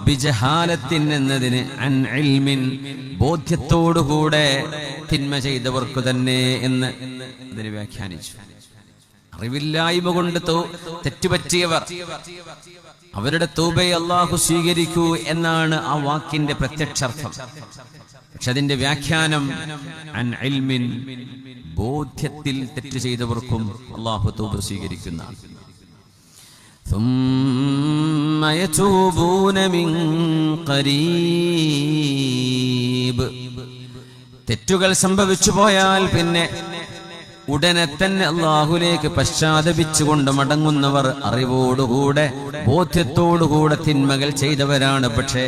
ബിജഹാലത്തിൻ എന്നതിന് അൻ ഇൽമിൻ ബോധ്യത്തോടുകൂടെ തിന്മ ചെയ്തവർക്കു തന്നെ എന്ന് അതിന് വ്യാഖ്യാനിച്ചു. അറിവില്ലായ്മ കൊണ്ട് തെറ്റുപറ്റിയവർ, അവരുടെ തൗബയെ അല്ലാഹു സ്വീകരിക്കൂ എന്നാണ് ആ വാക്കിന്റെ പ്രത്യക്ഷാർത്ഥം. പക്ഷെ അതിന്റെ വ്യാഖ്യാനം അൻ ഇൽമിൻ, ബോധ്യത്തിൽ തെറ്റ് ചെയ്തവർക്കും അല്ലാഹു തൗബ സ്വീകരിക്കുന്നതാണ്. ثم يتوبون من قريب, തെറ്റുകൾ സംഭവിച്ചു പോയാൽ പിന്നെ ഉടനെ തന്നെ അല്ലാഹുവിലേക്ക് പശ്ചാത്തപിച്ചുകൊണ്ട് മടങ്ങുന്നവർ അറിവോടുകൂടെ ബോധ്യത്തോടുകൂടെ തിന്മകൾ ചെയ്തവരാണ്. പക്ഷേ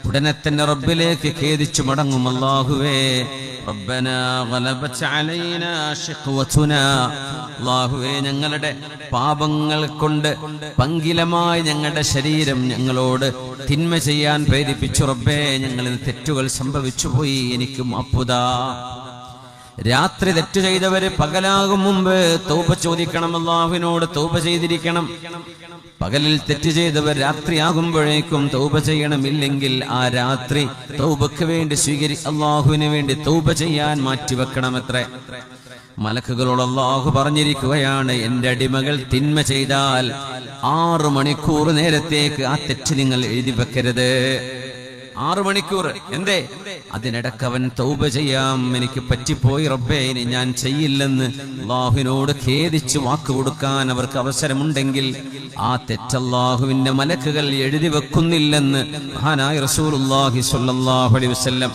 ഉടനെ തന്നെ റബ്ബിലേക്ക് ഖേദിച്ചു മടങ്ങും. അല്ലാഹുവേ റബ്ബനാ ഗലബത് അലൈനാ ശഖ്വതുനാ, അല്ലാഹുവേ ഞങ്ങളുടെ പാപങ്ങൾ കൊണ്ട് പങ്കിലമായി ഞങ്ങളുടെ ശരീരം ഞങ്ങളോട് തിന്മ ചെയ്യാൻ പ്രേരിപ്പിച്ചു. റബ്ബേ ഞങ്ങളിൽ തെറ്റുകൾ സംഭവിച്ചു പോയി, എനിക്ക് മാപ്പുതാ. രാത്രി തെറ്റു ചെയ്തവര് പകലാകും മുമ്പ് തൗബ ചോദിക്കണം, അല്ലാഹുവിനോട് തൗബ ചെയ്തിരിക്കണം. പകലിൽ തെറ്റ് ചെയ്തവർ രാത്രിയാകുമ്പോഴേക്കും തൗബ ചെയ്യണം. ഇല്ലെങ്കിൽ ആ രാത്രി തൗബക്ക് വേണ്ടി അല്ലാഹുവിന് വേണ്ടി തൗബ ചെയ്യാൻ മാറ്റിവെക്കണമത്രേ. മലക്കുകളോട് അല്ലാഹു പറഞ്ഞിരിക്കുകയാണ്, എന്റെ അടിമകൾ തിന്മ ചെയ്താൽ 6 മണിക്കൂർ നേരത്തേക്ക് ആ തെറ്റ് നിങ്ങൾ എഴുതി വെക്കരുത്. 6 മണിക്കൂർ. എന്തേ? അതിനിടക്ക് അവൻ തൗബ ചെയ്യാം, എനിക്ക് പറ്റിപ്പോയി റബ്ബേ, ഇനി ഞാൻ ചെയ്യില്ലെന്ന് അല്ലാഹുവിനോട് ഖേദിച്ച് വാക്ക് കൊടുക്കാൻ അവർക്ക് അവസരമുണ്ടെങ്കിൽ ആ തെറ്റല്ലാഹുവിന്റെ മലക്കുകൾ എഴുതി വെക്കുന്നില്ലെന്ന് മഹാനായ റസൂലുള്ളാഹി സ്വല്ലല്ലാഹു അലൈഹി വസല്ലം.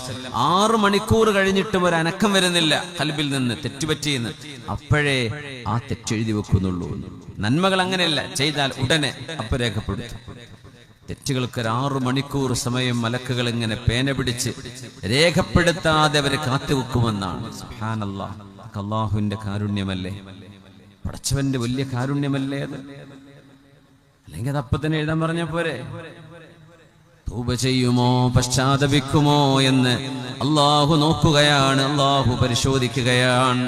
6 മണിക്കൂർ കഴിഞ്ഞിട്ടും ഒരു അനക്കം വരുന്നില്ല ഖൽബിൽ നിന്ന്, തെറ്റുപറ്റിയെന്ന്. അപ്പോഴേ ആ തെറ്റെഴുതി വെക്കുന്നുള്ളൂ. നന്മകൾ അങ്ങനെയല്ല, ചെയ്താൽ ഉടനെ അപ്പൊ രേഖപ്പെടുത്തും. തെറ്റുകൾക്ക് 6 മണിക്കൂർ സമയം മലക്കുകൾ ഇങ്ങനെ പേന പിടിച്ച് രേഖപ്പെടുത്താതെ അവരെ കാത്തുവെക്കുമെന്നാണ്. സുബ്ഹാനല്ലാഹ്, അല്ലാഹുവിന്റെ കാരുണ്യമല്ലേ, പടച്ചവന്റെ വലിയ കാരുണ്യമല്ലേ അത്? അല്ലെങ്കിൽ അത് അപ്പൊ തന്നെ എഴുതാൻ പറഞ്ഞ പോരെ? തൗബ ചെയ്യുമോ പശ്ചാത്തപിക്കുമോ എന്ന് അല്ലാഹു നോക്കുകയാണ്, അല്ലാഹു പരിശോധിക്കുകയാണ്.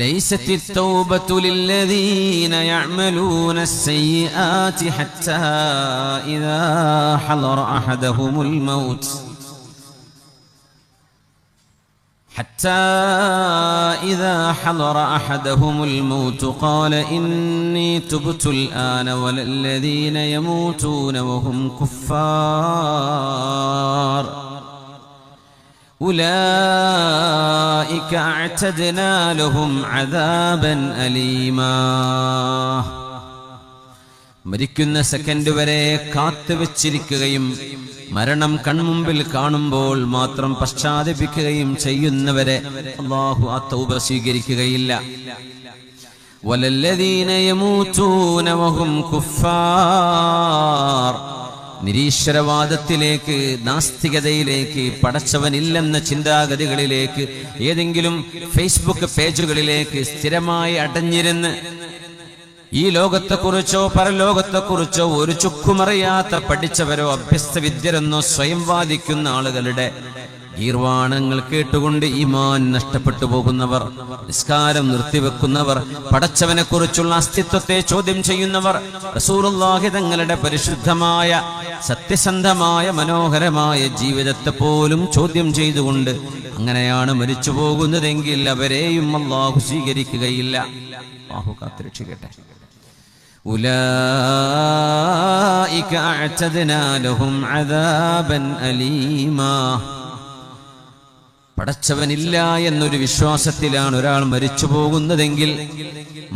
ليست التوبة للذين يعملون السيئات حتى إذا حضر أحدهم الموت قال إني تبت الآن ولا الذين يموتون وهم كفار أولئك أعتدنا لهم عذابا أليما. മരിക്കുന്ന സെക്കൻഡ് വരെ കാത്തുവെച്ചിരിക്കുകയും മരണം കൺമുമ്പിൽ കാണുമ്പോൾ മാത്രം പശ്ചാത്തപിക്കുകയും ചെയ്യുന്നവരെ അല്ലാഹു ആ തൗബ സ്വീകരിക്കുകയില്ല. വലല്ലദീന യമൂതൂന വഹും കുഫാർ, നിരീശ്വരവാദത്തിലേക്ക്, നാസ്തികതയിലേക്ക്, പടച്ചവനില്ലെന്ന ചിന്താഗതികളിലേക്ക്, ഏതെങ്കിലും ഫേസ്ബുക്ക് പേജുകളിലേക്ക് സ്ഥിരമായി അടഞ്ഞിരുന്ന് ഈ ലോകത്തെക്കുറിച്ചോ പരലോകത്തെക്കുറിച്ചോ ഒരു ചുക്കുമറിയാത്ത പഠിച്ചവരോ അഭ്യസ്ത വിദ്യരെന്നോ സ്വയം വാദിക്കുന്ന ആളുകളുടെ ഗീർവാണങ്ങൾ കേട്ടുകൊണ്ട് ഈമാൻ നഷ്ടപ്പെട്ടു പോകുന്നവർ, നിസ്കാരം നിർത്തിവെക്കുന്നവർ, പടച്ചവനെ കുറിച്ചുള്ള അസ്തിത്വത്തെ ചോദ്യം ചെയ്യുന്നവർ, റസൂലുള്ളാഹി തങ്ങളുടെ പരിശുദ്ധമായ സത്യസന്ധമായ മനോഹരമായ ജീവിതത്തെ പോലും ചോദ്യം ചെയ്തുകൊണ്ട് അങ്ങനെയാണ് മരിച്ചു പോകുന്നതെങ്കിൽ അവരെയും അല്ലാഹു സ്വീകരിക്കുകയില്ല. അല്ലാഹു കാത്തുരക്ഷിക്കട്ടെ. ഉലൈക അഅതദ്നാ ലഹും അദാബൻ അലീമാ. പടച്ചവനില്ല എന്നൊരു വിശ്വാസത്തിലാണ് ഒരാൾ മരിച്ചു പോകുന്നതെങ്കിൽ,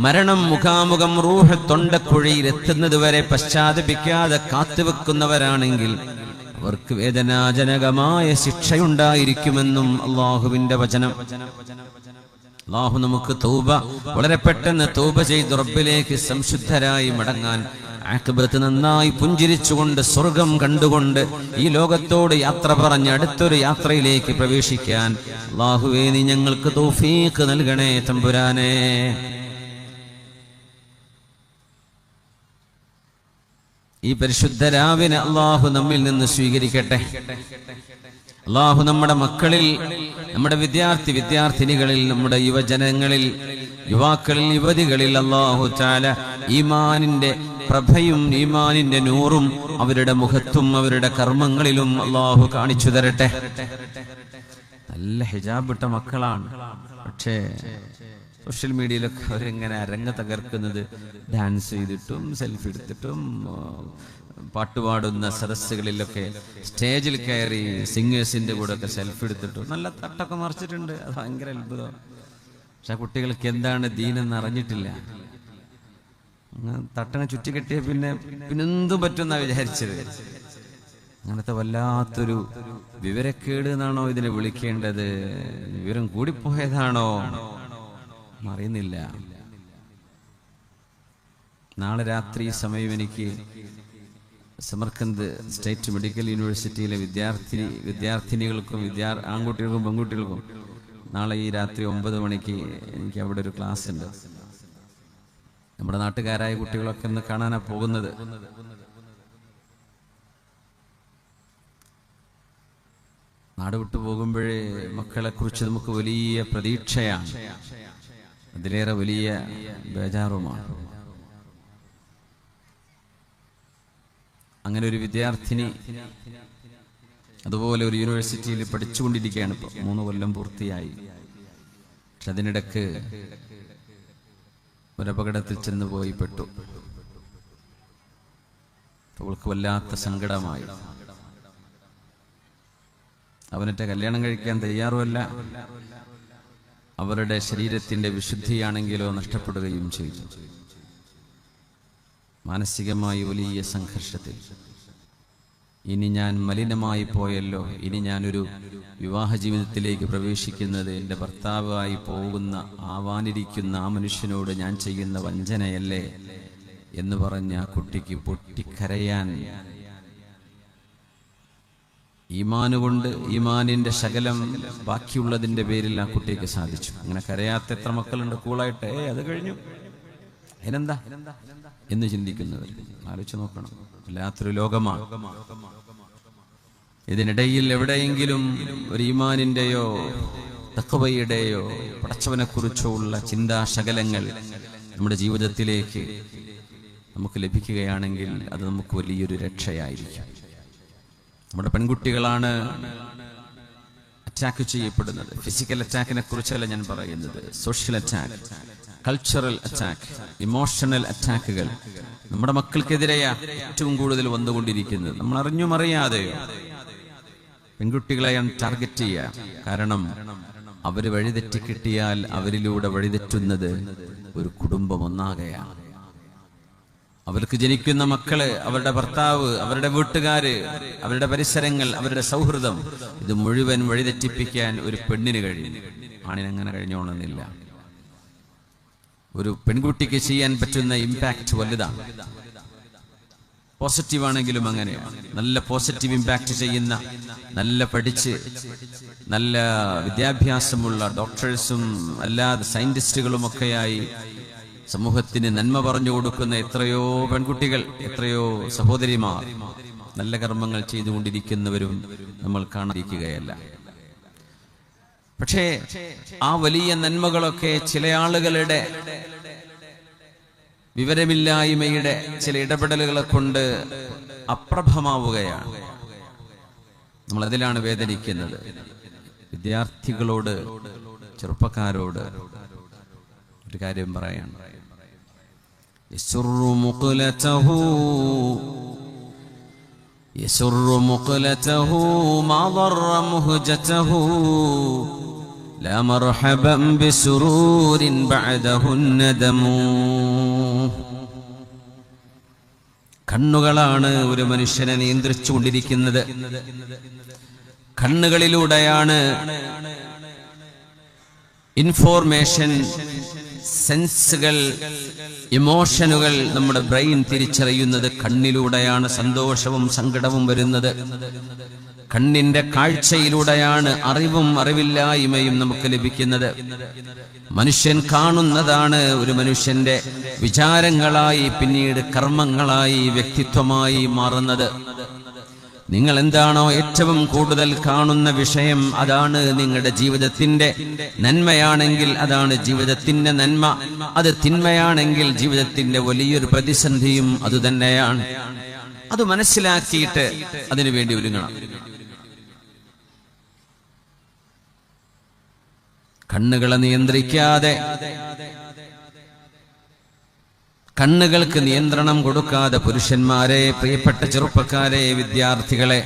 മരണം മുഖാമുഖം റൂഹ് തൊണ്ടക്കുഴിയിൽ എത്തുന്നത് വരെ പശ്ചാത്തപിക്കാതെ കാത്തുവെക്കുന്നവരാണെങ്കിൽ അവർക്ക് വേദനാജനകമായ ശിക്ഷയുണ്ടായിരിക്കുമെന്നും അല്ലാഹുവിന്റെ വചനം. അല്ലാഹു നമുക്ക് തൗബ വളരെ പെട്ടെന്ന് തൗബ ചെയ്ത് റബ്ബിലേക്ക് സംശുദ്ധരായി മടങ്ങാൻ, ആഖിബത്ത് നന്നായി പുഞ്ചിരിച്ചുകൊണ്ട് സ്വർഗം കണ്ടുകൊണ്ട് ഈ ലോകത്തോട് യാത്ര പറഞ്ഞ് അടുത്തൊരു യാത്രയിലേക്ക് പ്രവേശിക്കാൻ അല്ലാഹുവേ നീ ഞങ്ങൾക്ക് തൗഫീഖ് നൽകണേ തമ്പുരാനെ. ഈ പരിശുദ്ധ രാവിനെ അല്ലാഹു നമ്മിൽ നിന്ന് സ്വീകരിക്കട്ടെ. അല്ലാഹു നമ്മുടെ മക്കളിൽ, നമ്മുടെ വിദ്യാർത്ഥിനികളിൽ, നമ്മുടെ യുവജനങ്ങളിൽ, യുവാക്കളിൽ, യുവതികളിൽ അല്ലാഹു തആല ഈമാനിന്റെ പ്രഭയും ഈമാനിന്റെ നൂറും അവരുടെ മുഖത്തും അവരുടെ കർമ്മങ്ങളിലും അള്ളാഹു കാണിച്ചു തരട്ടെ. നല്ല ഹിജാബ് ഇട്ട മക്കളാണ്, പക്ഷേ സോഷ്യൽ മീഡിയയിലൊക്കെ അവരെങ്ങനെ അരങ്ങ് തകർക്കുന്നത് ഡാൻസ് ചെയ്തിട്ടും സെൽഫി എടുത്തിട്ടും പാട്ടുപാടുന്ന സദസ്സുകളിലൊക്കെ സ്റ്റേജിൽ കയറി സിംഗേഴ്സിന്റെ കൂടെ ഒക്കെ സെൽഫി എടുത്തിട്ടും നല്ല തട്ടൊക്കെ മറിച്ചിട്ടുണ്ട്. അത് ഭയങ്കര അത്ഭുതം. പക്ഷെ കുട്ടികൾക്ക് എന്താണ് ദീനെന്ന് അറിഞ്ഞിട്ടില്ല. തട്ടനെ ചുറ്റിക്കെട്ടിയ പിന്നെ എന്തും പറ്റുമെന്നാ വിചാരിച്ചത്. അങ്ങനത്തെ വല്ലാത്തൊരു വിവരക്കേട് എന്നാണോ ഇതിനെ വിളിക്കേണ്ടത്, വിവരം കൂടിപ്പോയതാണോ അറിയുന്നില്ല. നാളെ രാത്രി സമയം എനിക്ക് സമർക്കന്ത് സ്റ്റേറ്റ് മെഡിക്കൽ യൂണിവേഴ്സിറ്റിയിലെ വിദ്യാർത്ഥിനികൾക്കും ആൺകുട്ടികൾക്കും പെൺകുട്ടികൾക്കും നാളെ ഈ രാത്രി 9 മണിക്ക് എനിക്ക് അവിടെ ഒരു ക്ലാസ് ഉണ്ട്. നമ്മുടെ നാട്ടുകാരായ കുട്ടികളൊക്കെ ഒന്ന് കാണാനാണ് പോകുന്നത്. നാട് വിട്ടു പോകുമ്പോഴേ മക്കളെ കുറിച്ച് നമുക്ക് വലിയ പ്രതീക്ഷയാണ്, അതിലേറെ വലിയ ബേജാറുമാണ്. അങ്ങനെ ഒരു വിദ്യാർത്ഥിനി അതുപോലെ ഒരു യൂണിവേഴ്സിറ്റിയിൽ പഠിച്ചുകൊണ്ടിരിക്കുകയാണ്. ഇപ്പോൾ 3 കൊല്ലം പൂർത്തിയായി. പക്ഷെ അതിനിടക്ക് ഒരപകടത്തിൽ ചെന്ന് പോയി പെട്ടു. അവൾക്ക് വല്ലാത്ത സങ്കടമായി. അവനത്തെ കല്യാണം കഴിക്കാൻ തയ്യാറുമല്ല. അവരുടെ ശരീരത്തിന്റെ വിശുദ്ധിയാണെങ്കിലോ നഷ്ടപ്പെടുകയും ചെയ്തു. മാനസികമായി വലിയ സംഘർഷത്തിൽ. ഇനി ഞാൻ മലിനമായി പോയല്ലോ, ഇനി ഞാനൊരു വിവാഹ ജീവിതത്തിലേക്ക് പ്രവേശിക്കുന്നത് എൻ്റെ ഭർത്താവായി ആവാനിരിക്കുന്ന ആ മനുഷ്യനോട് ഞാൻ ചെയ്യുന്ന വഞ്ചനയല്ലേ എന്ന് പറഞ്ഞ ആ കുട്ടിക്ക് പൊട്ടിക്കരയാൻ ഈമാനുകൊണ്ട് ഈമാനിന്റെ ശകലം ബാക്കിയുള്ളതിന്റെ പേരിൽ ആ കുട്ടിക്ക് സാധിച്ചു. അങ്ങനെ കരയാത്ത എത്ര മക്കളുണ്ട് കൂളായിട്ട് അത് കഴിഞ്ഞു അതിനെന്താ എന്ന് ചിന്തിക്കുന്നവർ ആലോചിച്ച് നോക്കണം. വല്ലാത്തൊരു ലോകമാണ്. ഇതിനിടയിൽ എവിടെയെങ്കിലും ഒരു ഈമാനിന്റെയോ തഖ്വയുടെയോ പടച്ചവനെ കുറിച്ചോ ഉള്ള ചിന്താശകലങ്ങൾ നമ്മുടെ ജീവിതത്തിലേക്ക് നമുക്ക് ലഭിക്കുകയാണെങ്കിൽ അത് നമുക്ക് വലിയൊരു രക്ഷയായിരിക്കും. നമ്മുടെ പെൺകുട്ടികളാണ് അറ്റാക്ക് ചെയ്യപ്പെടുന്നത്. ഫിസിക്കൽ അറ്റാക്കിനെ കുറിച്ചല്ല ഞാൻ പറയുന്നത്, social attack, cultural attack, emotional അറ്റാക്കുകൾ നമ്മുടെ മക്കൾക്കെതിരെയാ ഏറ്റവും കൂടുതൽ വന്നുകൊണ്ടിരിക്കുന്നത്. നമ്മൾ അറിഞ്ഞും അറിയാതെയോ പെൺകുട്ടികളെയാണ് ടാർഗറ്റ് ചെയ്യുക. കാരണം അവര് വഴിതെറ്റി കിട്ടിയാൽ അവരിലൂടെ വഴിതെറ്റുന്നത് ഒരു കുടുംബം ഒന്നാകെയാണ്. അവർക്ക് ജനിക്കുന്ന മക്കള്, അവരുടെ ഭർത്താവ്, അവരുടെ വീട്ടുകാര്, അവരുടെ പരിസരങ്ങൾ, അവരുടെ സൗഹൃദം, ഇത് മുഴുവൻ വഴിതെറ്റിപ്പിക്കാൻ ഒരു പെണ്ണിന് കഴിയും. ആണിനങ്ങനെ കഴിഞ്ഞോണമെന്നില്ല. ഒരു പെൺകുട്ടിക്ക് ചെയ്യാൻ പറ്റുന്ന ഇമ്പാക്ട് വലുതാണ്. പോസിറ്റീവ് ആണെങ്കിലും അങ്ങനെയാണ്. നല്ല പോസിറ്റീവ് ഇമ്പാക്ട് ചെയ്യുന്ന, നല്ല പഠിച്ച് നല്ല വിദ്യാഭ്യാസമുള്ള ഡോക്ടേഴ്സും അല്ലാതെ സയന്റിസ്റ്റുകളും ഒക്കെയായി സമൂഹത്തിന് നന്മ പറഞ്ഞു കൊടുക്കുന്ന എത്രയോ പെൺകുട്ടികൾ, എത്രയോ സഹോദരിമാർ നല്ല കർമ്മങ്ങൾ ചെയ്തുകൊണ്ടിരിക്കുന്നവരും നമ്മൾ കാണാതിരിക്കുകയല്ല. പക്ഷേ ആ വലിയ നന്മകളൊക്കെ ചില ആളുകളുടെ വിവരമില്ലായ്മയുടെ ചില ഇടപെടലുകളെ കൊണ്ട് അപ്രഭമാവുകയാണ്. നമ്മൾ അതിലാണ് വേദനിക്കുന്നത്. വിദ്യാർത്ഥികളോട്, ചെറുപ്പക്കാരോട് ഒരു കാര്യം പറയാണ്. يسر مقلته ما ضر مهجته لا مرحبا بسرور بعده الندم. കണ്ണുകളാണ് ഒരു മനുഷ്യനെ നിയന്ത്രിച്ചുകൊണ്ടിരിക്കുന്നത്. കണ്ണുകളിലൂടെയാണ് ഇൻഫോർമേഷൻ, സെൻസുകൾ, ഇമോഷനുകൾ നമ്മുടെ ബ്രെയിൻ തിരിച്ചറിയുന്നത്. കണ്ണിലൂടെയാണ് സന്തോഷവും സങ്കടവും വരുന്നത്. കണ്ണിന്റെ കാഴ്ചയിലൂടെയാണ് അറിവും അറിവില്ലായ്മയും നമുക്ക് ലഭിക്കുന്നത്. മനുഷ്യൻ കാണുന്നതാണ് ഒരു മനുഷ്യന്റെ വിചാരങ്ങളായി പിന്നീട് കർമ്മങ്ങളായി വ്യക്തിത്വമായി മാറുന്നത്. നിങ്ങൾ എന്താണോ ഏറ്റവും കൂടുതൽ കാണുന്ന വിഷയം, അതാണ് നിങ്ങളുടെ ജീവിതത്തിന്റെ നന്മയാണെങ്കിൽ അതാണ് ജീവിതത്തിന്റെ നന്മ. അത് തിന്മയാണെങ്കിൽ ജീവിതത്തിന്റെ വലിയൊരു പ്രതിസന്ധിയും അതുതന്നെയാണ്. അത് മനസ്സിലാക്കിയിട്ട് അതിനുവേണ്ടി ഒരുങ്ങണം. കണ്ണുകളെ നിയന്ത്രിക്കാതെ, കണ്ണുകൾക്ക് നിയന്ത്രണം കൊടുക്കാതെ പുരുഷന്മാരെ, പ്രിയപ്പെട്ട ചെറുപ്പക്കാരെ, വിദ്യാർത്ഥികളെ,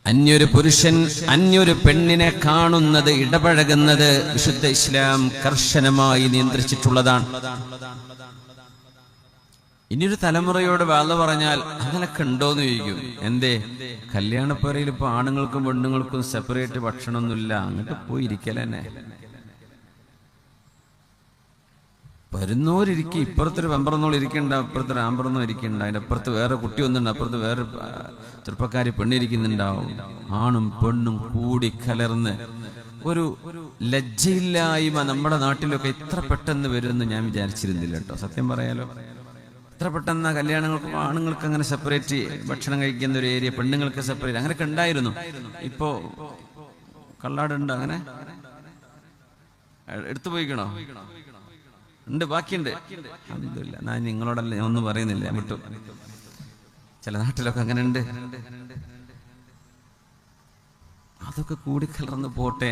അന്യൊരു പുരുഷൻ അന്യൊരു പെണ്ണിനെ കാണുന്നത്, ഇടപഴകുന്നത് വിശുദ്ധ ഇസ്ലാം കർശനമായി നിയന്ത്രിച്ചിട്ടുള്ളതാണ്. ഇനിയൊരു തലമുറയോട് വാള പറഞ്ഞാൽ അങ്ങനൊക്കെ ഉണ്ടോന്ന് ചോദിക്കും. എന്തേ, കല്യാണപ്പുരയിൽ ഇപ്പൊ ആണുങ്ങൾക്കും പെണ്ണുങ്ങൾക്കും സെപ്പറേറ്റ് ഭക്ഷണമൊന്നുമില്ല, അങ്ങോട്ട് പോയി ഇരിക്കലെന്നെ. വരുന്നോരിക്കും, ഇപ്പുറത്തൊരു വെമ്പറന്നോൾ ഇരിക്കണ്ട, അപ്പുറത്തൊരു ആമ്പറന്നോ ഇരിക്കണ്ട, അതിന്റെ അപ്പുറത്ത് വേറെ കുട്ടി ഒന്നുണ്ട്, അപ്പുറത്ത് വേറെ ചെറുപ്പക്കാരി പെണ്ണിരിക്കുന്നുണ്ടാവും. ആണും പെണ്ണും കൂടി കലർന്ന് ഒരു ലജ്ജയില്ലായ്മ നമ്മുടെ നാട്ടിലൊക്കെ ഇത്ര പെട്ടെന്ന് വരുമെന്ന് ഞാൻ വിചാരിച്ചിരുന്നില്ല കേട്ടോ, സത്യം പറയാലോ. ഇത്ര പെട്ടെന്ന് കല്യാണങ്ങൾക്ക് ആണുങ്ങൾക്ക് അങ്ങനെ സെപ്പറേറ്റ് ഭക്ഷണം കഴിക്കുന്ന ഒരു ഏരിയ, പെണ്ണുങ്ങൾക്ക് സെപ്പറേറ്റ്, അങ്ങനെയൊക്കെ ഉണ്ടായിരുന്നു. ഇപ്പോ കള്ളാടുണ്ട്, അങ്ങനെ എടുത്തു പോയിക്കണോ? ഉണ്ട്, ബാക്കിയുണ്ട്. അൽഹംദുലില്ലാ. ഞാൻ നിങ്ങളോടല്ല, ഞാൻ ഒന്നും പറയുന്നില്ല, വിട്ടു. ചില നാട്ടിലൊക്കെ അങ്ങനെ ഉണ്ട്. അതൊക്കെ കൂടിക്കലർന്ന് പോട്ടെ.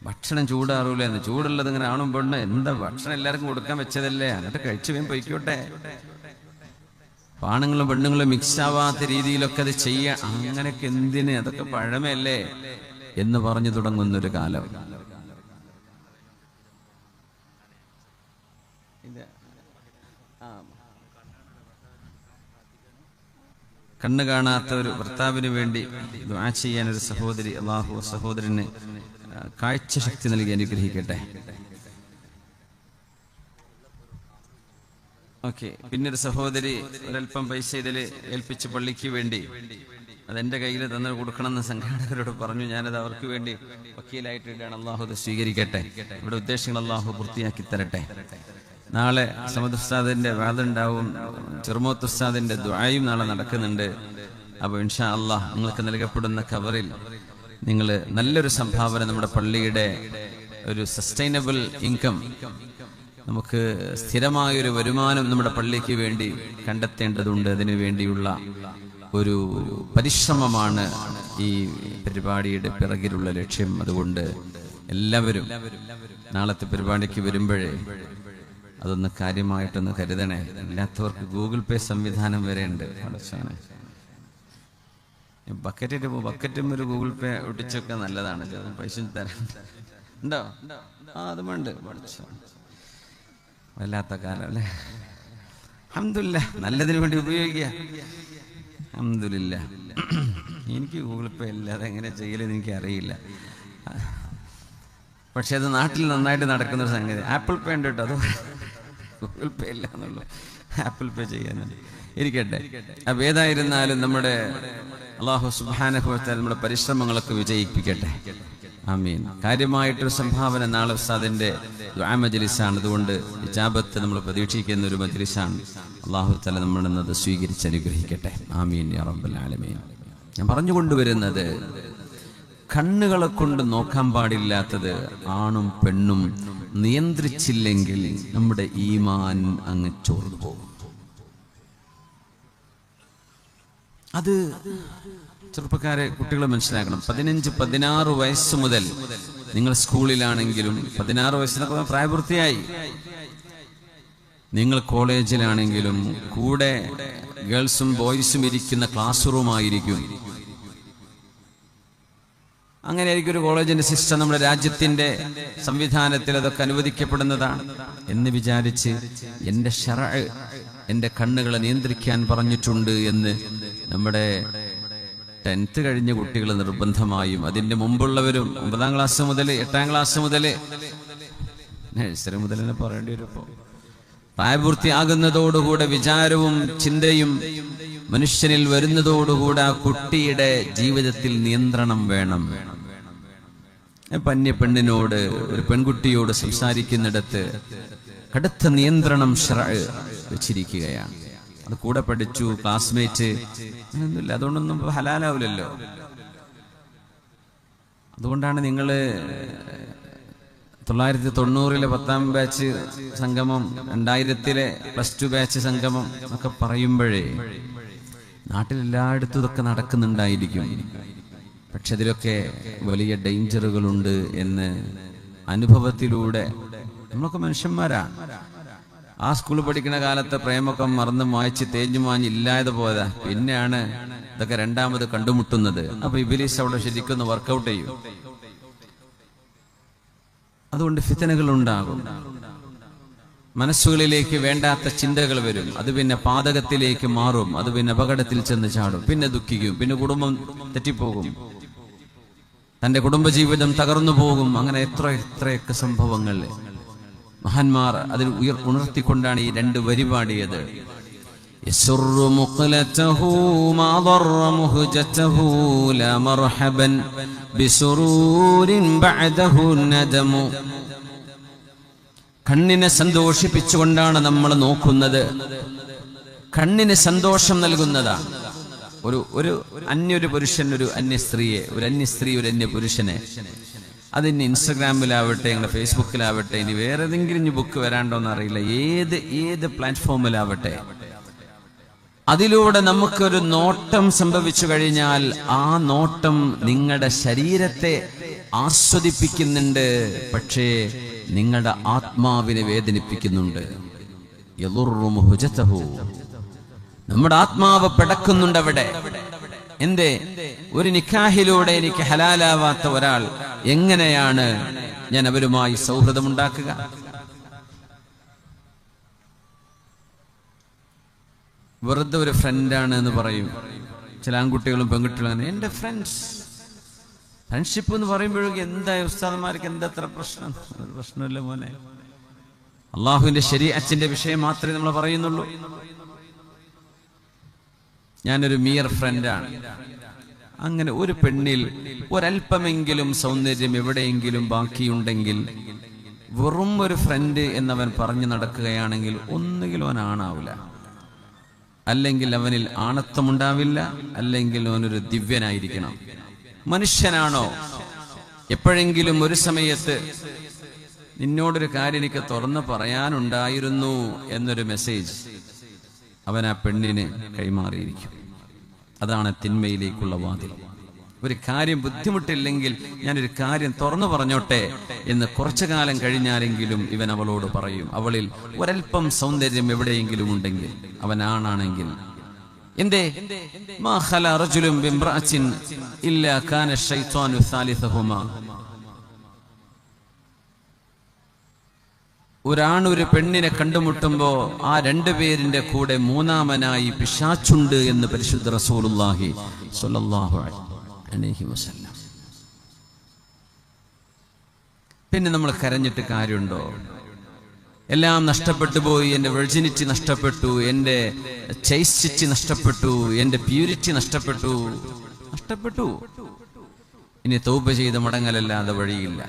ഭക്ഷണം ചൂടാറൂലെന്ന്, ചൂടുള്ളത് ഇങ്ങനെ ആണും പെണ്ണ്, എന്താ ഭക്ഷണം എല്ലാവർക്കും കൊടുക്കാൻ വെച്ചതല്ലേ, എന്നിട്ട് കഴിച്ചു വേം പൊയ്ക്കോട്ടെ. ആണുങ്ങളും പെണ്ണുങ്ങളും മിക്സ് ആവാത്ത രീതിയിലൊക്കെ അത് ചെയ്യാൻ, അങ്ങനെയൊക്കെ എന്തിന്, അതൊക്കെ പഴമയല്ലേ എന്ന് പറഞ്ഞു തുടങ്ങുന്നൊരു കാലം. കണ്ണ് കാണാത്ത ഒരു ഭർത്താവിന് വേണ്ടി ദുആ ചെയ്യാൻ ഒരു സഹോദരി, അല്ലാഹു സഹോദരന് കാഴ്ച ശക്തി നൽകി അനുഗ്രഹിക്കട്ടെ. ഓക്കെ. പിന്നൊരു സഹോദരി ഒരൽപ്പം പൈസ ഇതിൽ ഏൽപ്പിച്ച് പള്ളിക്ക് വേണ്ടി, അതെന്റെ കയ്യിൽ തന്നെ കൊടുക്കണമെന്ന് സംഘാടകരോട് പറഞ്ഞു. ഞാനത് അവർക്ക് വേണ്ടി വക്കീലായിട്ട് ഇടാണ്. അല്ലാഹു അത് സ്വീകരിക്കട്ടെ. ഇവിടെ ഉദ്ദേശങ്ങൾ അല്ലാഹു പൂർത്തിയാക്കി തരട്ടെ. നാളെ സമദ് ഉസ്താദിന്റെ വാദുണ്ടാവും, ചെറുമോത്ത് ഉസ്താദിന്റെ ദുആയും നാളെ നടക്കുന്നുണ്ട്. അപ്പോൾ ഇൻഷാ അല്ലാഹ് നിങ്ങൾക്ക് നൽകപ്പെടുന്ന കവറിൽ നിങ്ങൾ നല്ലൊരു സംഭാവന, നമ്മുടെ പള്ളിയുടെ ഒരു സസ്റ്റൈനബിൾ ഇൻകം, നമുക്ക് സ്ഥിരമായൊരു വരുമാനം നമ്മുടെ പള്ളിക്ക് വേണ്ടി കണ്ടെത്തേണ്ടതുണ്ട്. അതിനു വേണ്ടിയുള്ള ഒരു പരിശ്രമമാണ് ഈ പരിപാടിയുടെ പിറകിലുള്ള ലക്ഷ്യം. അതുകൊണ്ട് എല്ലാവരും നാളത്തെ പരിപാടിക്ക് വരുമ്പോഴേ അതൊന്ന് കാര്യമായിട്ടൊന്ന് കരുതണേ. ഇല്ലാത്തവർക്ക് ഗൂഗിൾ പേ സംവിധാനം വരെ ഉണ്ട്. ബക്കറ്റും ഒരു ഗൂഗിൾ പേ ഒട്ടിച്ചൊക്കെ നല്ലതാണ്. പൈസ തരാൻ ഉണ്ടോ? അതും ഉണ്ട്. വല്ലാത്ത കാലം അല്ലേ. അൽഹംദുലില്ലാ, നല്ലതിനു വേണ്ടി ഉപയോഗിക്കുക. അൽഹംദുലില്ലാ. എനിക്ക് ഗൂഗിൾ പേ ഇല്ലാതെ എങ്ങനെ ചെയ്യലെന്ന് എനിക്ക് അറിയില്ല. പക്ഷെ അത് നാട്ടിൽ നന്നായിട്ട് നടക്കുന്നൊരു സംഗതി. ആപ്പിൾ പേ ഉണ്ട് കേട്ടോ, അത് ഗൂഗിൾ പേ ഇല്ല എന്നുള്ളൂ. ആപ്പിൾ പേ ചെയ്യാനുണ്ട്. ഇരിക്കട്ടെ. അപ്പൊ ഏതായിരുന്നാലും നമ്മുടെ അല്ലാഹു സുബ്ഹാനഹു വ തആല നമ്മുടെ പരിശ്രമങ്ങളൊക്കെ വിജയിപ്പിക്കട്ടെ. ആമീൻ. കാര്യമായിട്ടൊരു സംഭാവന നാളെ ഉസ്താദിന്റെ ദുആ മജ്ലിസാണ്. അതുകൊണ്ട് ഇജാബത്ത് നമ്മൾ പ്രതീക്ഷിക്കുന്ന ഒരു മജ്ലിസാണ്. അല്ലാഹു തആല നമ്മളത് സ്വീകരിച്ച് അനുഗ്രഹിക്കട്ടെ. ആമീൻ യാ റബ്ബൽ ആലമീൻ. ഞാൻ പറഞ്ഞുകൊണ്ടുവരുന്നത്, കണ്ണുകളെ കൊണ്ട് നോക്കാൻ പാടില്ലാത്തത് ആണും പെണ്ണും നിയന്ത്രിച്ചില്ലെങ്കിൽ നമ്മുടെ ഈമാൻ അങ്ങ് ചോർന്നു പോകും. അത് ചെറുപ്പക്കാരെ, കുട്ടികളെ മനസ്സിലാക്കണം. 15-16 വയസ്സ് മുതൽ നിങ്ങൾ സ്കൂളിലാണെങ്കിലും, 16 വയസ്സിനൊക്കെ പ്രായപൂർത്തിയായി, നിങ്ങൾ കോളേജിലാണെങ്കിലും കൂടെ ഗേൾസും ബോയ്സും ഇരിക്കുന്ന ക്ലാസ് റൂം ആയിരിക്കും. അങ്ങനെ ആയിരിക്കും ഒരു കോളേജിന്റെ സിസ്റ്റം. നമ്മുടെ രാജ്യത്തിന്റെ സംവിധാനത്തിൽ അതൊക്കെ അനുവദിക്കപ്പെടുന്നതാണ് എന്ന് വിചാരിച്ച് എന്റെ ശറഅ് എന്റെ കണ്ണുകളെ നിയന്ത്രിക്കാൻ പറഞ്ഞിട്ടുണ്ട് എന്ന് നമ്മുടെ 10th കഴിഞ്ഞ കുട്ടികൾ നിർബന്ധമായും, അതിന്റെ മുമ്പുള്ളവരും 9ാം ക്ലാസ് മുതൽ 8ാം ക്ലാസ് മുതൽ നഴ്സറി മുതൽ തന്നെ പറയേണ്ടി വരും. പ്രായപൂർത്തിയാകുന്നതോടുകൂടെ വിചാരവും ചിന്തയും മനുഷ്യനിൽ വരുന്നതോടുകൂടെ ആ കുട്ടിയുടെ ജീവിതത്തിൽ നിയന്ത്രണം വേണം. പന്യ പെണ്ണിനോട്, ഒരു പെൺകുട്ടിയോട് സംസാരിക്കുന്നിടത്ത് കടുത്ത നിയന്ത്രണം ശറഅ് വെച്ചിരിക്കുകയാണ്. അത് കൂടെ പഠിച്ചു, ക്ലാസ്മേറ്റ്, അങ്ങനെയൊന്നുമില്ല. അതുകൊണ്ടൊന്നും ഹലാലാവില്ലല്ലോ. അതുകൊണ്ടാണ് നിങ്ങൾ 1990 10ാം ബാച്ച് സംഗമം, 2000 +2 ബാച്ച് സംഗമം എന്നൊക്കെ പറയുമ്പോഴേ നാട്ടിലെല്ലായിടത്തും ഇതൊക്കെ നടക്കുന്നുണ്ടായിരിക്കും. പക്ഷെ അതിലൊക്കെ വലിയ ഡേഞ്ചറുകളുണ്ട് എന്ന് അനുഭവത്തിലൂടെ, നമ്മളൊക്കെ മനുഷ്യന്മാരാണ്. ആ സ്കൂളിൽ പഠിക്കുന്ന കാലത്തെ പ്രേമൊക്കെ മറന്ന് മായ്ച്ച് തേഞ്ഞു മാഞ്ഞ് ഇല്ലാതെ പോയതാ. പിന്നെയാണ് ഇതൊക്കെ രണ്ടാമത് കണ്ടുമുട്ടുന്നത്. അപ്പൊ ഇബ്ലീസ് അവിടെ ശരിക്കും വർക്കൗട്ട് ചെയ്യും. അതുകൊണ്ട് ഫിത്തനകൾ ഉണ്ടാകും, മനസ്സുകളിലേക്ക് വേണ്ടാത്ത ചിന്തകൾ വരും. അത് പിന്നെ പാതകത്തിലേക്ക് മാറും. അത് പിന്നെ അപകടത്തിൽ ചെന്ന് ചാടും. പിന്നെ ദുഃഖിക്കും. പിന്നെ കുടുംബം തെറ്റിപ്പോകും. തന്റെ കുടുംബജീവിതം തകർന്നു പോകും. അങ്ങനെ എത്രയൊക്കെ സംഭവങ്ങൾ മഹാന്മാർ അതിൽ ഉണർത്തിക്കൊണ്ടാണ് ഈ 2 വരി പാടിയത്. കണ്ണിനെ സന്തോഷിപ്പിച്ചുകൊണ്ടാണ് നമ്മൾ നോക്കുന്നത്. കണ്ണിന് സന്തോഷം നൽകുന്നതാണ്. ഒരു അന്യൊരു പുരുഷൻ ഒരു അന്യ സ്ത്രീയെ, ഒരു അന്യസ്ത്രീ ഒരു അന്യ പുരുഷനെ, അതിന് ഇൻസ്റ്റഗ്രാമിലാവട്ടെ, ഞങ്ങളുടെ ഫേസ്ബുക്കിലാവട്ടെ, ഇനി വേറെ ഏതെങ്കിലും ഇനി ബുക്ക് വരാണ്ടോന്ന് അറിയില്ല, ഏത് പ്ലാറ്റ്ഫോമിലാവട്ടെ, അതിലൂടെ നമുക്കൊരു നോട്ടം സംഭവിച്ചു കഴിഞ്ഞാൽ ആ നോട്ടം നിങ്ങളുടെ ശരീരത്തെ ആസ്വദിപ്പിക്കുന്നുണ്ട്, പക്ഷേ നിങ്ങളുടെ ആത്മാവിനെ വേദനിപ്പിക്കുന്നുണ്ട്. നമ്മുടെ ആത്മാവ് പിടക്കുന്നുണ്ട് അവിടെ. എന്തേ? ഒരു നിക്കാഹിലൂടെ എനിക്ക് ഹലാലാവാത്ത ഒരാൾ, എങ്ങനെയാണ് ഞാൻ അവരുമായി സൗഹൃദമുണ്ടാക്കുക? വെറുതെ ഒരു ഫ്രണ്ടാണ് എന്ന് പറയും ചില ആൺകുട്ടികളും പെൺകുട്ടികളും. എന്റെ ഫ്രണ്ട്സ്, ഫ്രണ്ട്ഷിപ്പ് എന്ന് പറയുമ്പോഴേക്കും എന്താ ഉസ്താദന്മാർക്ക് എന്താ അത്ര പ്രശ്നം? പ്രശ്നമില്ല മോനെ. അള്ളാഹുവിന്റെ ശരീഅത്തിന്റെ വിഷയം മാത്രമേ നമ്മൾ പറയുന്നുള്ളൂ. ഞാനൊരു മിയർ ഫ്രണ്ടാണ്. അങ്ങനെ ഒരു പെണ്ണിൽ ഒരല്പമെങ്കിലും സൗന്ദര്യം എവിടെയെങ്കിലും ബാക്കിയുണ്ടെങ്കിൽ, വെറും ഒരു ഫ്രണ്ട് എന്നവൻ പറഞ്ഞു നടക്കുകയാണെങ്കിൽ, ഒന്നുകിൽ അവൻ ആണാവില്ല, അല്ലെങ്കിൽ അവനിൽ ആണത്വമുണ്ടാവില്ല, അല്ലെങ്കിൽ അവനൊരു ദിവ്യനായിരിക്കണം. മനുഷ്യനാണോ? എപ്പോഴെങ്കിലും ഒരു സമയത്ത് നിന്നോടൊരു കാര്യം എനിക്ക് തുറന്നു പറയാനുണ്ടായിരുന്നു എന്നൊരു മെസ്സേജ് അവൻ ആ പെണ്ണിന് കൈമാറിയിരിക്കും. അതാണ് തിന്മയിലേക്കുള്ള വാതിൽ. ഒരു കാര്യം ബുദ്ധിമുട്ടില്ലെങ്കിൽ ഞാനൊരു കാര്യം തുറന്നു പറഞ്ഞോട്ടെ എന്ന് കുറച്ചു കാലം കഴിഞ്ഞാലെങ്കിലും ഇവൻ അവളോട് പറയും. അവളിൽ ഒരൽപ്പം സൗന്ദര്യം എവിടെയെങ്കിലും ഉണ്ടെങ്കിൽ, അവനാണെങ്കിൽ. എന്തേ? മാ ഖല റജുലുൻ ബിംറഅത്തിൻ ഇല്ലാ കാന ശൈത്വാനു സാലിസഹുമാ. ഒരാണൊരു പെണ്ണിനെ കണ്ടുമുട്ടുമ്പോ ആ 2 പേരിന്റെ കൂടെ മൂന്നാമനായി പിശാചുണ്ട് എന്ന് പരിശുദ്ധ റസൂലുള്ളാഹി സ്വല്ലല്ലാഹു അലൈഹി വസല്ലം. പിന്നെ നമ്മൾ കരഞ്ഞിട്ട് കാര്യമുണ്ടോ? എല്ലാം നഷ്ടപ്പെട്ടു പോയി. എൻ്റെ വെർജിനിറ്റി നഷ്ടപ്പെട്ടു, എൻ്റെ ചൈസ്റ്റിറ്റി നഷ്ടപ്പെട്ടു, എൻ്റെ പ്യൂരിറ്റി നഷ്ടപ്പെട്ടു. ഇനി തൗബ ചെയ്ത് മടങ്ങലല്ലാതെ വഴിയില്ല.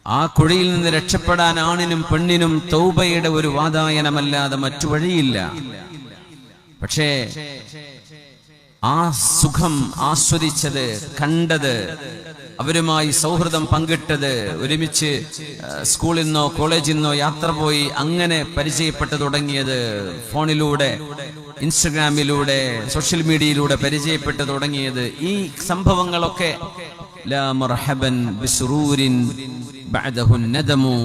ആ കുഴിയിൽ നിന്ന് രക്ഷപ്പെടാൻ ആണിനും പെണ്ണിനും തൗബയുടെ ഒരു വാതായനമല്ലാതെ മറ്റു വഴിയില്ല. പക്ഷേ ആ സുഖം ആസ്വദിച്ചത്, കണ്ടത്, അവരുമായി സൗഹൃദം പങ്കിട്ടത്, ഒരുമിച്ച് സ്കൂളിൽ നിന്നോ കോളേജിൽ നിന്നോ യാത്ര പോയി അങ്ങനെ പരിചയപ്പെട്ടു തുടങ്ങിയത്, ഫോണിലൂടെ, ഇൻസ്റ്റഗ്രാമിലൂടെ, സോഷ്യൽ മീഡിയയിലൂടെ പരിചയപ്പെട്ടു തുടങ്ങിയത്, ഈ സംഭവങ്ങളൊക്കെ ലാ മർഹബൻ ബിസുറൂരിൻ ബഅദഹു നദമു,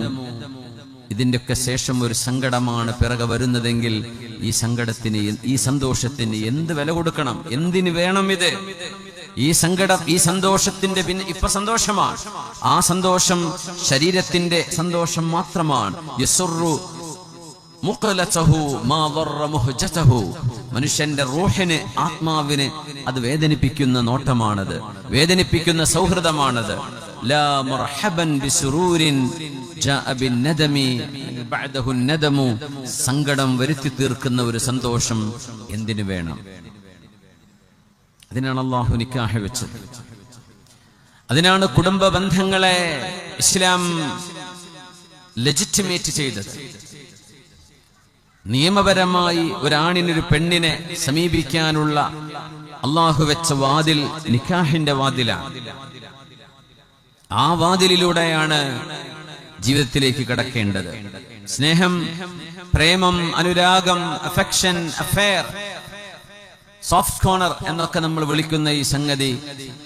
ഇതിൻ്റെയൊക്കെ ശേഷം ഒരു സങ്കടമാണ് പിറകെ വരുന്നതെങ്കിൽ ഈ സങ്കടത്തിന്, ഈ സന്തോഷത്തിന് എന്ത് വില കൊടുക്കണം? എന്തിന് വേണം ഇത്? ഈ സങ്കടം, ഈ സന്തോഷത്തിന്റെ പിന്നെ ഇപ്പൊ സന്തോഷമാണ്. ആ സന്തോഷം ശരീരത്തിന്റെ സന്തോഷം മാത്രമാണ്. യസുറു മുഖലതഹു മാ ദറ മുഹ്ജതഹു. മനുഷ്യന്റെ റൂഹിന്, ആത്മാവിന് അത് വേദനിപ്പിക്കുന്ന നോട്ടമാണത്, വേദനിപ്പിക്കുന്ന സൗഹൃദമാണത്. ലാ മർഹബൻ ബിസുറൂരിൻ ജാഅ ബിന്നദമി ബഅദഹു നദമു. സങ്കടം വരുത്തി തീർക്കുന്ന ഒരു സന്തോഷം എന്തിനു വേണം? അതിനാണ് അല്ലാഹു നിക്കാഹ് വെച്ചത്. അതിനാണ് കുടുംബ ബന്ധങ്ങളെ ഇസ്ലാം ലെജിറ്റിമേറ്റ് ചെയ്തത്. നിയമപരമായി ഒരാണിനൊരു പെണ്ണിനെ സമീപിക്കാനുള്ള അള്ളാഹു വെച്ച വാതിൽ നിക്കാഹിന്റെ വാതിലാണ്. ആ വാതിലിലൂടെയാണ് ജീവിതത്തിലേക്ക് കടക്കേണ്ടത്. സ്നേഹം, പ്രേമം, അനുരാഗം, അഫെക്ഷൻ, അഫെയർ, സോഫ്റ്റ് കോർണർ എന്നൊക്കെ നമ്മൾ വിളിക്കുന്ന ഈ സംഗതി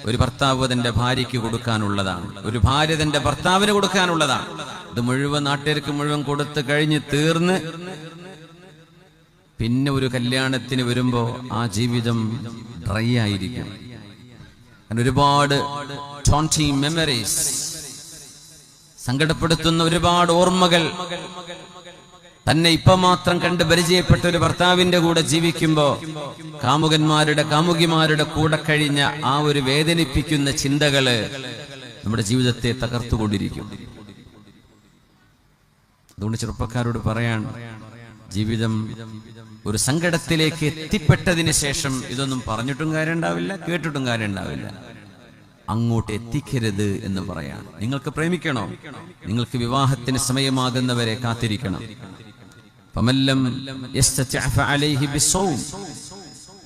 ഒരു ഭർത്താവ് തന്റെ ഭാര്യയ്ക്ക് കൊടുക്കാനുള്ളതാണ്, ഒരു ഭാര്യ തന്റെ ഭർത്താവിന് കൊടുക്കാനുള്ളതാണ്. ഇത് മുഴുവൻ നാട്ടുകാർക്ക് മുഴുവൻ കൊടുത്തു കഴിഞ്ഞ് തീർന്ന് പിന്നെ ഒരു കല്യാണത്തിന് വരുമ്പോ ആ ജീവിതം ഡ്രൈ ആയിരിക്കും. ഒരുപാട് ടോണ്ടിങ് മെമ്മറീസ്, സങ്കടപ്പെടുത്തുന്ന ഒരുപാട് ഓർമ്മകൾ. തന്നെ ഇപ്പൊ മാത്രം കണ്ട് പരിചയപ്പെട്ട ഒരു ഭർത്താവിന്റെ കൂടെ ജീവിക്കുമ്പോ കാമുകന്മാരുടെ കാമുകിമാരുടെ കൂടെ കഴിഞ്ഞ ആ ഒരു വേദനിപ്പിക്കുന്ന ചിന്തകള് നമ്മുടെ ജീവിതത്തെ തകർത്തുകൊണ്ടിരിക്കും. അതുകൊണ്ട് ചെറുപ്പക്കാരോട് പറയാൻ, ജീവിതം ഒരു സങ്കടത്തിലേക്ക് എത്തിപ്പെട്ടതിന് ശേഷം ഇതൊന്നും പറഞ്ഞിട്ടും കാര്യം ഉണ്ടാവില്ല, കേട്ടിട്ടും കാര്യം ഉണ്ടാവില്ല. അങ്ങോട്ട് എത്തിക്കരുത് എന്ന് പറയാൻ. നിങ്ങൾക്ക് പ്രേമിക്കണോ? നിങ്ങൾക്ക് വിവാഹത്തിന് സമയമാകുന്നവരെ കാത്തിരിക്കണം.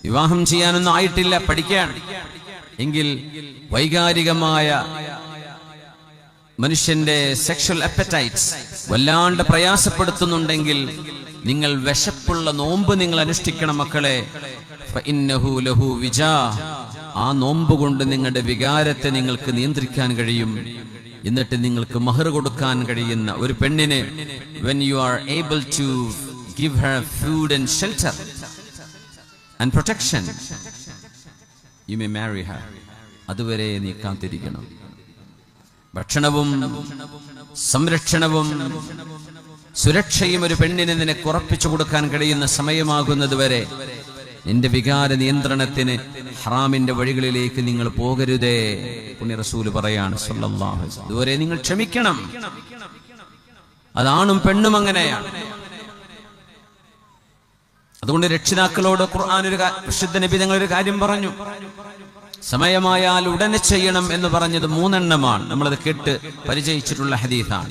വിവാഹം ചെയ്യാനൊന്നും ആയിട്ടില്ല, പഠിക്കാൻ എങ്കിൽ വൈകാരികമായ മനുഷ്യന്റെ സെക്ഷൽ അപ്പറ്റൈറ്റ്സ് വല്ലാണ്ട് പ്രയാസപ്പെടുത്തുന്നുണ്ടെങ്കിൽ നിങ്ങൾ വിശപ്പുള്ള നോമ്പ് നിങ്ങൾ അനുഷ്ഠിക്കണം മക്കളെ. ആ നോമ്പ് കൊണ്ട് നിങ്ങളുടെ വികാരത്തെ നിങ്ങൾക്ക് നിയന്ത്രിക്കാൻ കഴിയും. എന്നിട്ട് നിങ്ങൾക്ക് മഹർ കൊടുക്കാൻ കഴിയുന്ന ഒരു പെണ്ണിന് when you are able to give her food and shelter and protection, you may marry her. അതുവരെ നീ കാത്തിരിക്കണം. ഭക്ഷണവും സംരക്ഷണവും സുരക്ഷയും ഒരു പെണ്ണിന് നിനക്ക് ഉറപ്പിച്ചു കൊടുക്കാൻ കഴിയുന്ന സമയമാകുന്നത് വരെ നിന്റെ വികാര നിയന്ത്രണത്തിന് ഹറാമിന്റെ വഴികളിലേക്ക് നിങ്ങൾ പോകരുതേ. പുണ്യ റസൂല് പറയാണ് സല്ലല്ലാഹു അലൈഹി വസല്ലം, ഇതുവരെ നിങ്ങൾ ക്ഷമിക്കണം. അതാണും പെണ്ണും അങ്ങനെയാണ്. അതുകൊണ്ട് രക്ഷിതാക്കളോട് ഖുർആൻ വിശുദ്ധ നബി തങ്ങളൊരു കാര്യം പറഞ്ഞു, സമയമായാൽ ഉടനെ ചെയ്യണം എന്ന് പറഞ്ഞത് 3 എണ്ണമാണ്. നമ്മളത് കേട്ട് പരിചയിച്ചിട്ടുള്ള ഹദീസാണ്.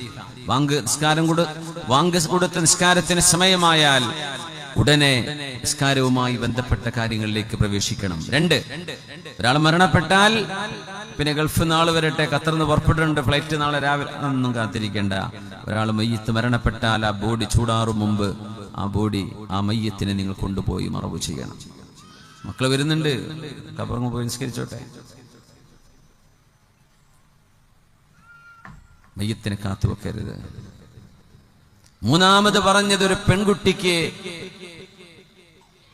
വാങ്ക് കൊടുത്ത നിസ്കാരത്തിന് സമയമായാൽ ഉടനെ നിസ്കാരവുമായി ബന്ധപ്പെട്ട കാര്യങ്ങളിലേക്ക് പ്രവേശിക്കണം. 2, ഒരാൾ മരണപ്പെട്ടാൽ പിന്നെ ഗൾഫ് നാള് വരട്ടെ, ഖത്തറിന്ന് പുറപ്പെട്ടിട്ടുണ്ട്, ഫ്ലൈറ്റ് നാളെ രാവിലെ, ഒന്നും കാത്തിരിക്കേണ്ട. ഒരാൾ മയ്യത്ത് മരണപ്പെട്ടാൽ ആ ബോഡി ചൂടാറും മുമ്പ് ആ മയ്യത്തിനെ നിങ്ങൾ കൊണ്ടുപോയി മറവ് ചെയ്യണം. മക്കള് വരുന്നുണ്ട്, ഖബറിന് പോയി നിസ്കരിച്ചോട്ടെ. മയ്യത്തിനെ കാത്തുവെക്കരുത്. 3 പറഞ്ഞത്, ഒരു പെൺകുട്ടിക്ക്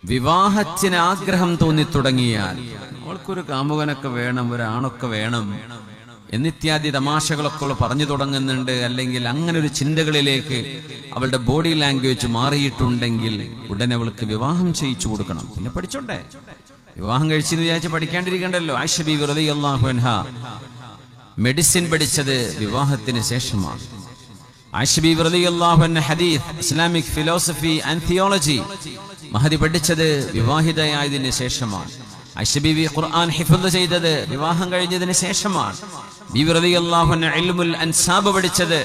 വിവാഹത്തിന് ആഗ്രഹം തോന്നി തുടങ്ങിയാൽ, അവൾക്കൊരു കാമുകനൊക്കെ വേണം, ഒരാണൊക്കെ വേണം എന്നിത്യാദി തമാശകളൊക്കെ അവൾ പറഞ്ഞു തുടങ്ങുന്നുണ്ട്, അല്ലെങ്കിൽ അങ്ങനെ ഒരു ചിന്തകളിലേക്ക് അവളുടെ ബോഡി ലാംഗ്വേജ് മാറിയിട്ടുണ്ടെങ്കിൽ ഉടനെ അവൾക്ക് വിവാഹം ചെയ്യിച്ചു കൊടുക്കണം. പിന്നെ പഠിച്ചോട്ടെ, വിവാഹം കഴിച്ചെന്ന് വിചാരിച്ച് പഠിക്കാണ്ടിരിക്കണ്ടല്ലോ. ആയിഷ ബീവി റളിയല്ലാഹു അൻഹാ മെഡിസിൻ പഠിച്ചത് വിവാഹത്തിന് ശേഷമാണ്. ആയിഷ ബീവി റളിയല്ലാഹു അൻഹ ഹദീസ്, Islamic philosophy and theology Mahdi പഠിച്ചത് വിവാഹിതയായതിനു ശേഷമാണ്. ആയിഷ ബീവി ഖുർആൻ ഹിഫ്ള് ചെയ്തത് വിവാഹം കഴിഞ്ഞതിന് ശേഷമാണ്. ബീവി റളിയല്ലാഹു അൻഹ ഇൽമുൽ അൻസാബ് പഠിച്ചത്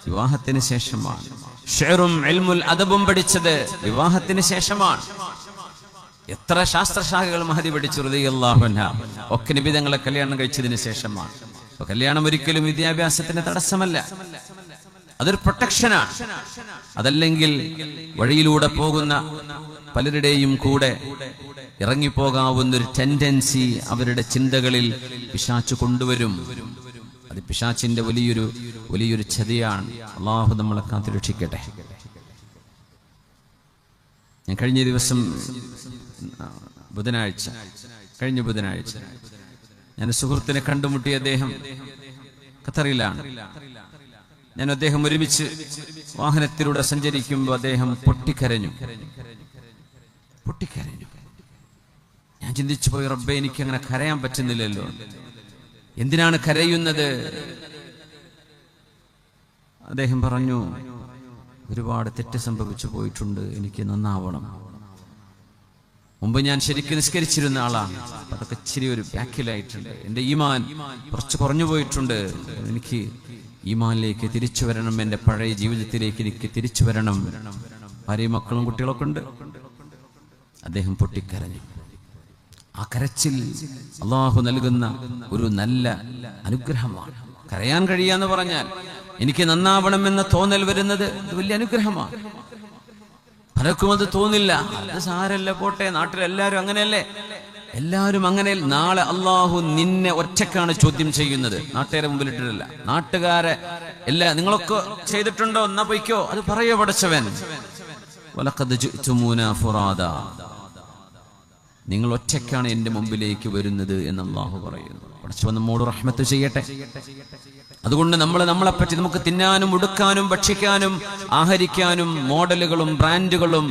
വിവാഹത്തിന് ശേഷമാണ്. ഷിഅറും ഇൽമുൽ അദബും പഠിച്ചത് വിവാഹത്തിന് ശേഷമാണ്. എത്ര ശാസ്ത്രശാഖകൾ മഹദി പഠിച്ചു റളിയല്ലാഹു അൻഹ, ഒക്കെ നബി തങ്ങളെ കല്യാണം കഴിച്ചതിന് ശേഷമാണ്. അപ്പൊ കല്യാണം ഒരിക്കലും വിദ്യാഭ്യാസത്തിന് തടസ്സമല്ല, അതൊരു പ്രൊട്ടക്ഷനാണ്. അതല്ലെങ്കിൽ വഴിയിലൂടെ പോകുന്ന പലരുടെയും കൂടെ ഇറങ്ങിപ്പോകാവുന്നൊരു ടെൻഡൻസി അവരുടെ ചിന്തകളിൽ പിശാച് കൊണ്ടുവരും. അത് പിശാചിന്റെ വലിയൊരു ചതിയാണ്. അള്ളാഹു നമ്മളെ കാത്തുരക്ഷിക്കട്ടെ. ഞാൻ കഴിഞ്ഞ ദിവസം കഴിഞ്ഞ ബുധനാഴ്ച ഞാൻ സുഹൃത്തിനെ കണ്ടുമുട്ടി. അദ്ദേഹം ഖത്തറിലാണ്. ഞാൻ അദ്ദേഹം ഒരുമിച്ച് വാഹനത്തിലൂടെ സഞ്ചരിക്കുമ്പോൾ അദ്ദേഹം പൊട്ടിക്കരഞ്ഞു. ഞാൻ ചിന്തിച്ചു പോയി, റബ്ബേ, എനിക്ക് അങ്ങനെ കരയാൻ പറ്റുന്നില്ലല്ലോ, എന്തിനാണ് കരയുന്നത്? അദ്ദേഹം പറഞ്ഞു, ഒരുപാട് തെറ്റ് സംഭവിച്ചു പോയിട്ടുണ്ട്, എനിക്ക് നന്നാവണം. മുമ്പ് ഞാൻ ശരിക്കും നിസ്കരിച്ചിരുന്ന ആളാണ്, അതൊക്കെ ഇച്ചിരി ഒരു ബാക്കിലായിട്ടുണ്ട്. എൻ്റെ ഈമാൻ കുറച്ച് കുറഞ്ഞു പോയിട്ടുണ്ട്. എനിക്ക് ഈമാനിലേക്ക് തിരിച്ചു വരണം, എൻ്റെ പഴയ ജീവിതത്തിലേക്ക് എനിക്ക് തിരിച്ചു വരണം ഭാര്യയും മക്കളും കുട്ടികളൊക്കെ ഉണ്ട്. അദ്ദേഹം പൊട്ടിക്കരഞ്ഞു. ആ കരച്ചിൽ അള്ളാഹു നൽകുന്ന ഒരു നല്ല അനുഗ്രഹമാണ്. കരയാൻ കഴിയാന്ന് പറഞ്ഞാൽ എനിക്ക് നന്നാവണമെന്ന തോന്നൽ വരുന്നത് വലിയ അനുഗ്രഹമാണ്. പലർക്കും അത് തോന്നില്ല. അത് സാരല്ല, പോട്ടെ, നാട്ടിലെല്ലാവരും അങ്ങനെയല്ലേ, എല്ലാവരും അങ്ങനെ. നാളെ അള്ളാഹു നിന്നെ ഒറ്റക്കാണ് ചോദ്യം ചെയ്യുന്നത്, നാട്ടുകാരെ മുമ്പിലിട്ടിട്ടില്ല. നാട്ടുകാരെ നിങ്ങളൊക്കെ ചെയ്തിട്ടുണ്ടോ, എന്നാ പൊയ്ക്കോ, അത് പറയോ പടച്ചവൻ. വലഖദ് ജിഅ്തുമൂനാ ഫുറാദാ, നിങ്ങൾ ഒറ്റക്കാണ് എന്റെ മുമ്പിലേക്ക് വരുന്നത് എന്ന് അള്ളാഹു പറയുന്നു. പടച്ചവൻ നമ്മോട് റഹ്മത്ത് ചെയ്യട്ടെ. അതുകൊണ്ട് നമ്മളെപ്പറ്റി നമുക്ക് തിന്നാനും ഉടുക്കാനും ഭക്ഷിക്കാനും ആഹരിക്കാനും മോഡലുകളും ബ്രാൻഡുകളും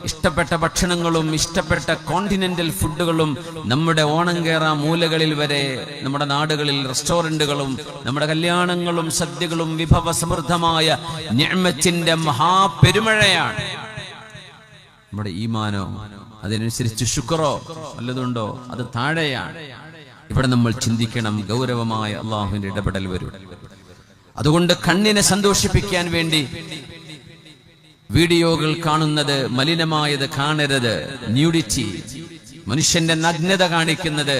ഇഷ്ടപ്പെട്ട ഭക്ഷണങ്ങളും ഇഷ്ടപ്പെട്ട കോണ്ടിനെന്റൽ ഫുഡുകളും നമ്മുടെ ഓണം കേറാ മൂലകളിൽ വരെ നമ്മുടെ നാടുകളിൽ റെസ്റ്റോറന്റുകളും നമ്മുടെ കല്യാണങ്ങളും സദ്യകളും വിഭവസമൃദ്ധമായ നിഅ്മത്തിന്റെ മഹാപെരുമഴയാണ്. നമ്മുടെ ഈമാനോ അതിനനുസരിച്ച് ശുക്രോ വല്ലതുണ്ടോ അത് താഴെയാണ്. ഇവിടെ നമ്മൾ ചിന്തിക്കണം, ഗൗരവമായ അള്ളാഹുവിന്റെ ഇടപെടൽ വരും. അതുകൊണ്ട് കണ്ണിനെ സന്തോഷിപ്പിക്കാൻ വേണ്ടി വീഡിയോകൾ കാണുന്നത്, മലിനമായത് കാണരുത്. ന്യൂഡിറ്റി, മനുഷ്യന്റെ നഗ്നത കാണിക്കുന്നത്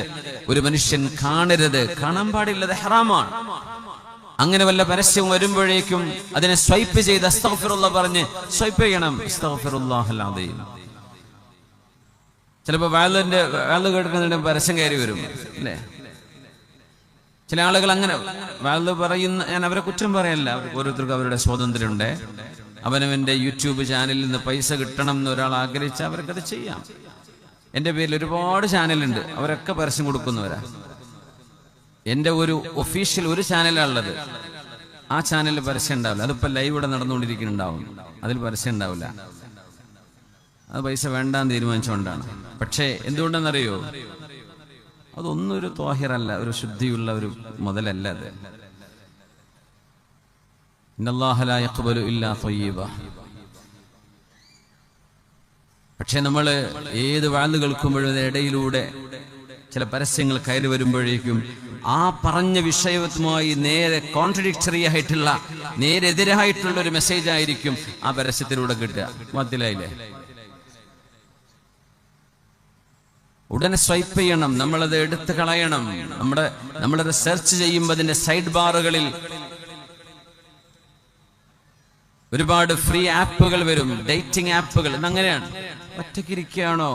ഒരു മനുഷ്യൻ കാണരുത്, കാണാൻ പാടില്ലത് ഹറാമാണ്. അങ്ങനെ വല്ല പരസ്യവും വരുമ്പോഴേക്കും അതിനെ സ്വൈപ്പ് ചെയ്ത് അസ്തഗ്ഫിറുല്ലാഹ് പറഞ്ഞ് സ്വൈപ്പ് ചെയ്യണം. അസ്തഗ്ഫിറുല്ലാഹൽ അദീം. ചിലപ്പോൾ വാള് കേൾക്കുന്നതിന്റെ പരസ്യം കയറി വരും അല്ലേ? ചില ആളുകൾ അങ്ങനെ വാള് പറയുന്ന, ഞാൻ അവരെ കുറ്റം പറയല്ല, ഓരോരുത്തർക്കും അവരുടെ സ്വാതന്ത്ര്യമുണ്ട്. അവനവന്റെ യൂട്യൂബ് ചാനലിൽ നിന്ന് പൈസ കിട്ടണം എന്ന് ഒരാൾ ആഗ്രഹിച്ചാൽ അവർക്കത് ചെയ്യാം. എൻ്റെ പേരിൽ ഒരുപാട് ചാനലുണ്ട്, അവരൊക്കെ പരസ്യം കൊടുക്കുന്നവരാ. എൻ്റെ ഒരു ഒഫീഷ്യൽ ഒരു ചാനലാണുള്ളത്, ആ ചാനലിൽ പരസ്യം ഉണ്ടാവില്ല. അതിപ്പോൾ ലൈവ് ഇവിടെ നടന്നുകൊണ്ടിരിക്കുന്നുണ്ടാവും, അതിൽ പരസ്യം ഉണ്ടാവില്ല. അത് പൈസ വേണ്ടാന്ന് തീരുമാനിച്ചുകൊണ്ടാണ്. പക്ഷേ എന്തുകൊണ്ടെന്നറിയോ, അതൊന്നും ഒരു ത്വാഹിറല്ല, ഒരു ശുദ്ധിയുള്ള ഒരു മുതലല്ല അത്. ഇന്നല്ലാഹ ലാ യഖ്ബലു ഇല്ലാ ത്വയ്യിബ. പക്ഷെ നമ്മൾ ഏത് വാള് കേൾക്കുമ്പോഴും ഇടയിലൂടെ ചില പരസ്യങ്ങൾ കയറി വരുമ്പോഴേക്കും ആ പറഞ്ഞ വിഷയവുമായി നേരെ കോൺട്രഡിക്ടറി ആയിട്ടുള്ള, നേരെതിരായിട്ടുള്ള ഒരു മെസ്സേജ് ആയിരിക്കും ആ പരസ്യത്തിലൂടെ കിട്ടുക. മനസ്സിലായില്ലേ? ഉടനെ സ്വൈപ്പ് ചെയ്യണം, നമ്മളത് എടുത്ത് കളയണം. നമ്മളത് സെർച്ച് ചെയ്യുമ്പോൾ അതിന്റെ സൈഡ് ബാറുകളിൽ ഒരുപാട് ഫ്രീ ആപ്പുകൾ വരും, ഡേറ്റിംഗ് ആപ്പുകൾ. ഇതങ്ങനെയാണ്. ഒറ്റയ്ക്കിരിക്കുകയാണോ,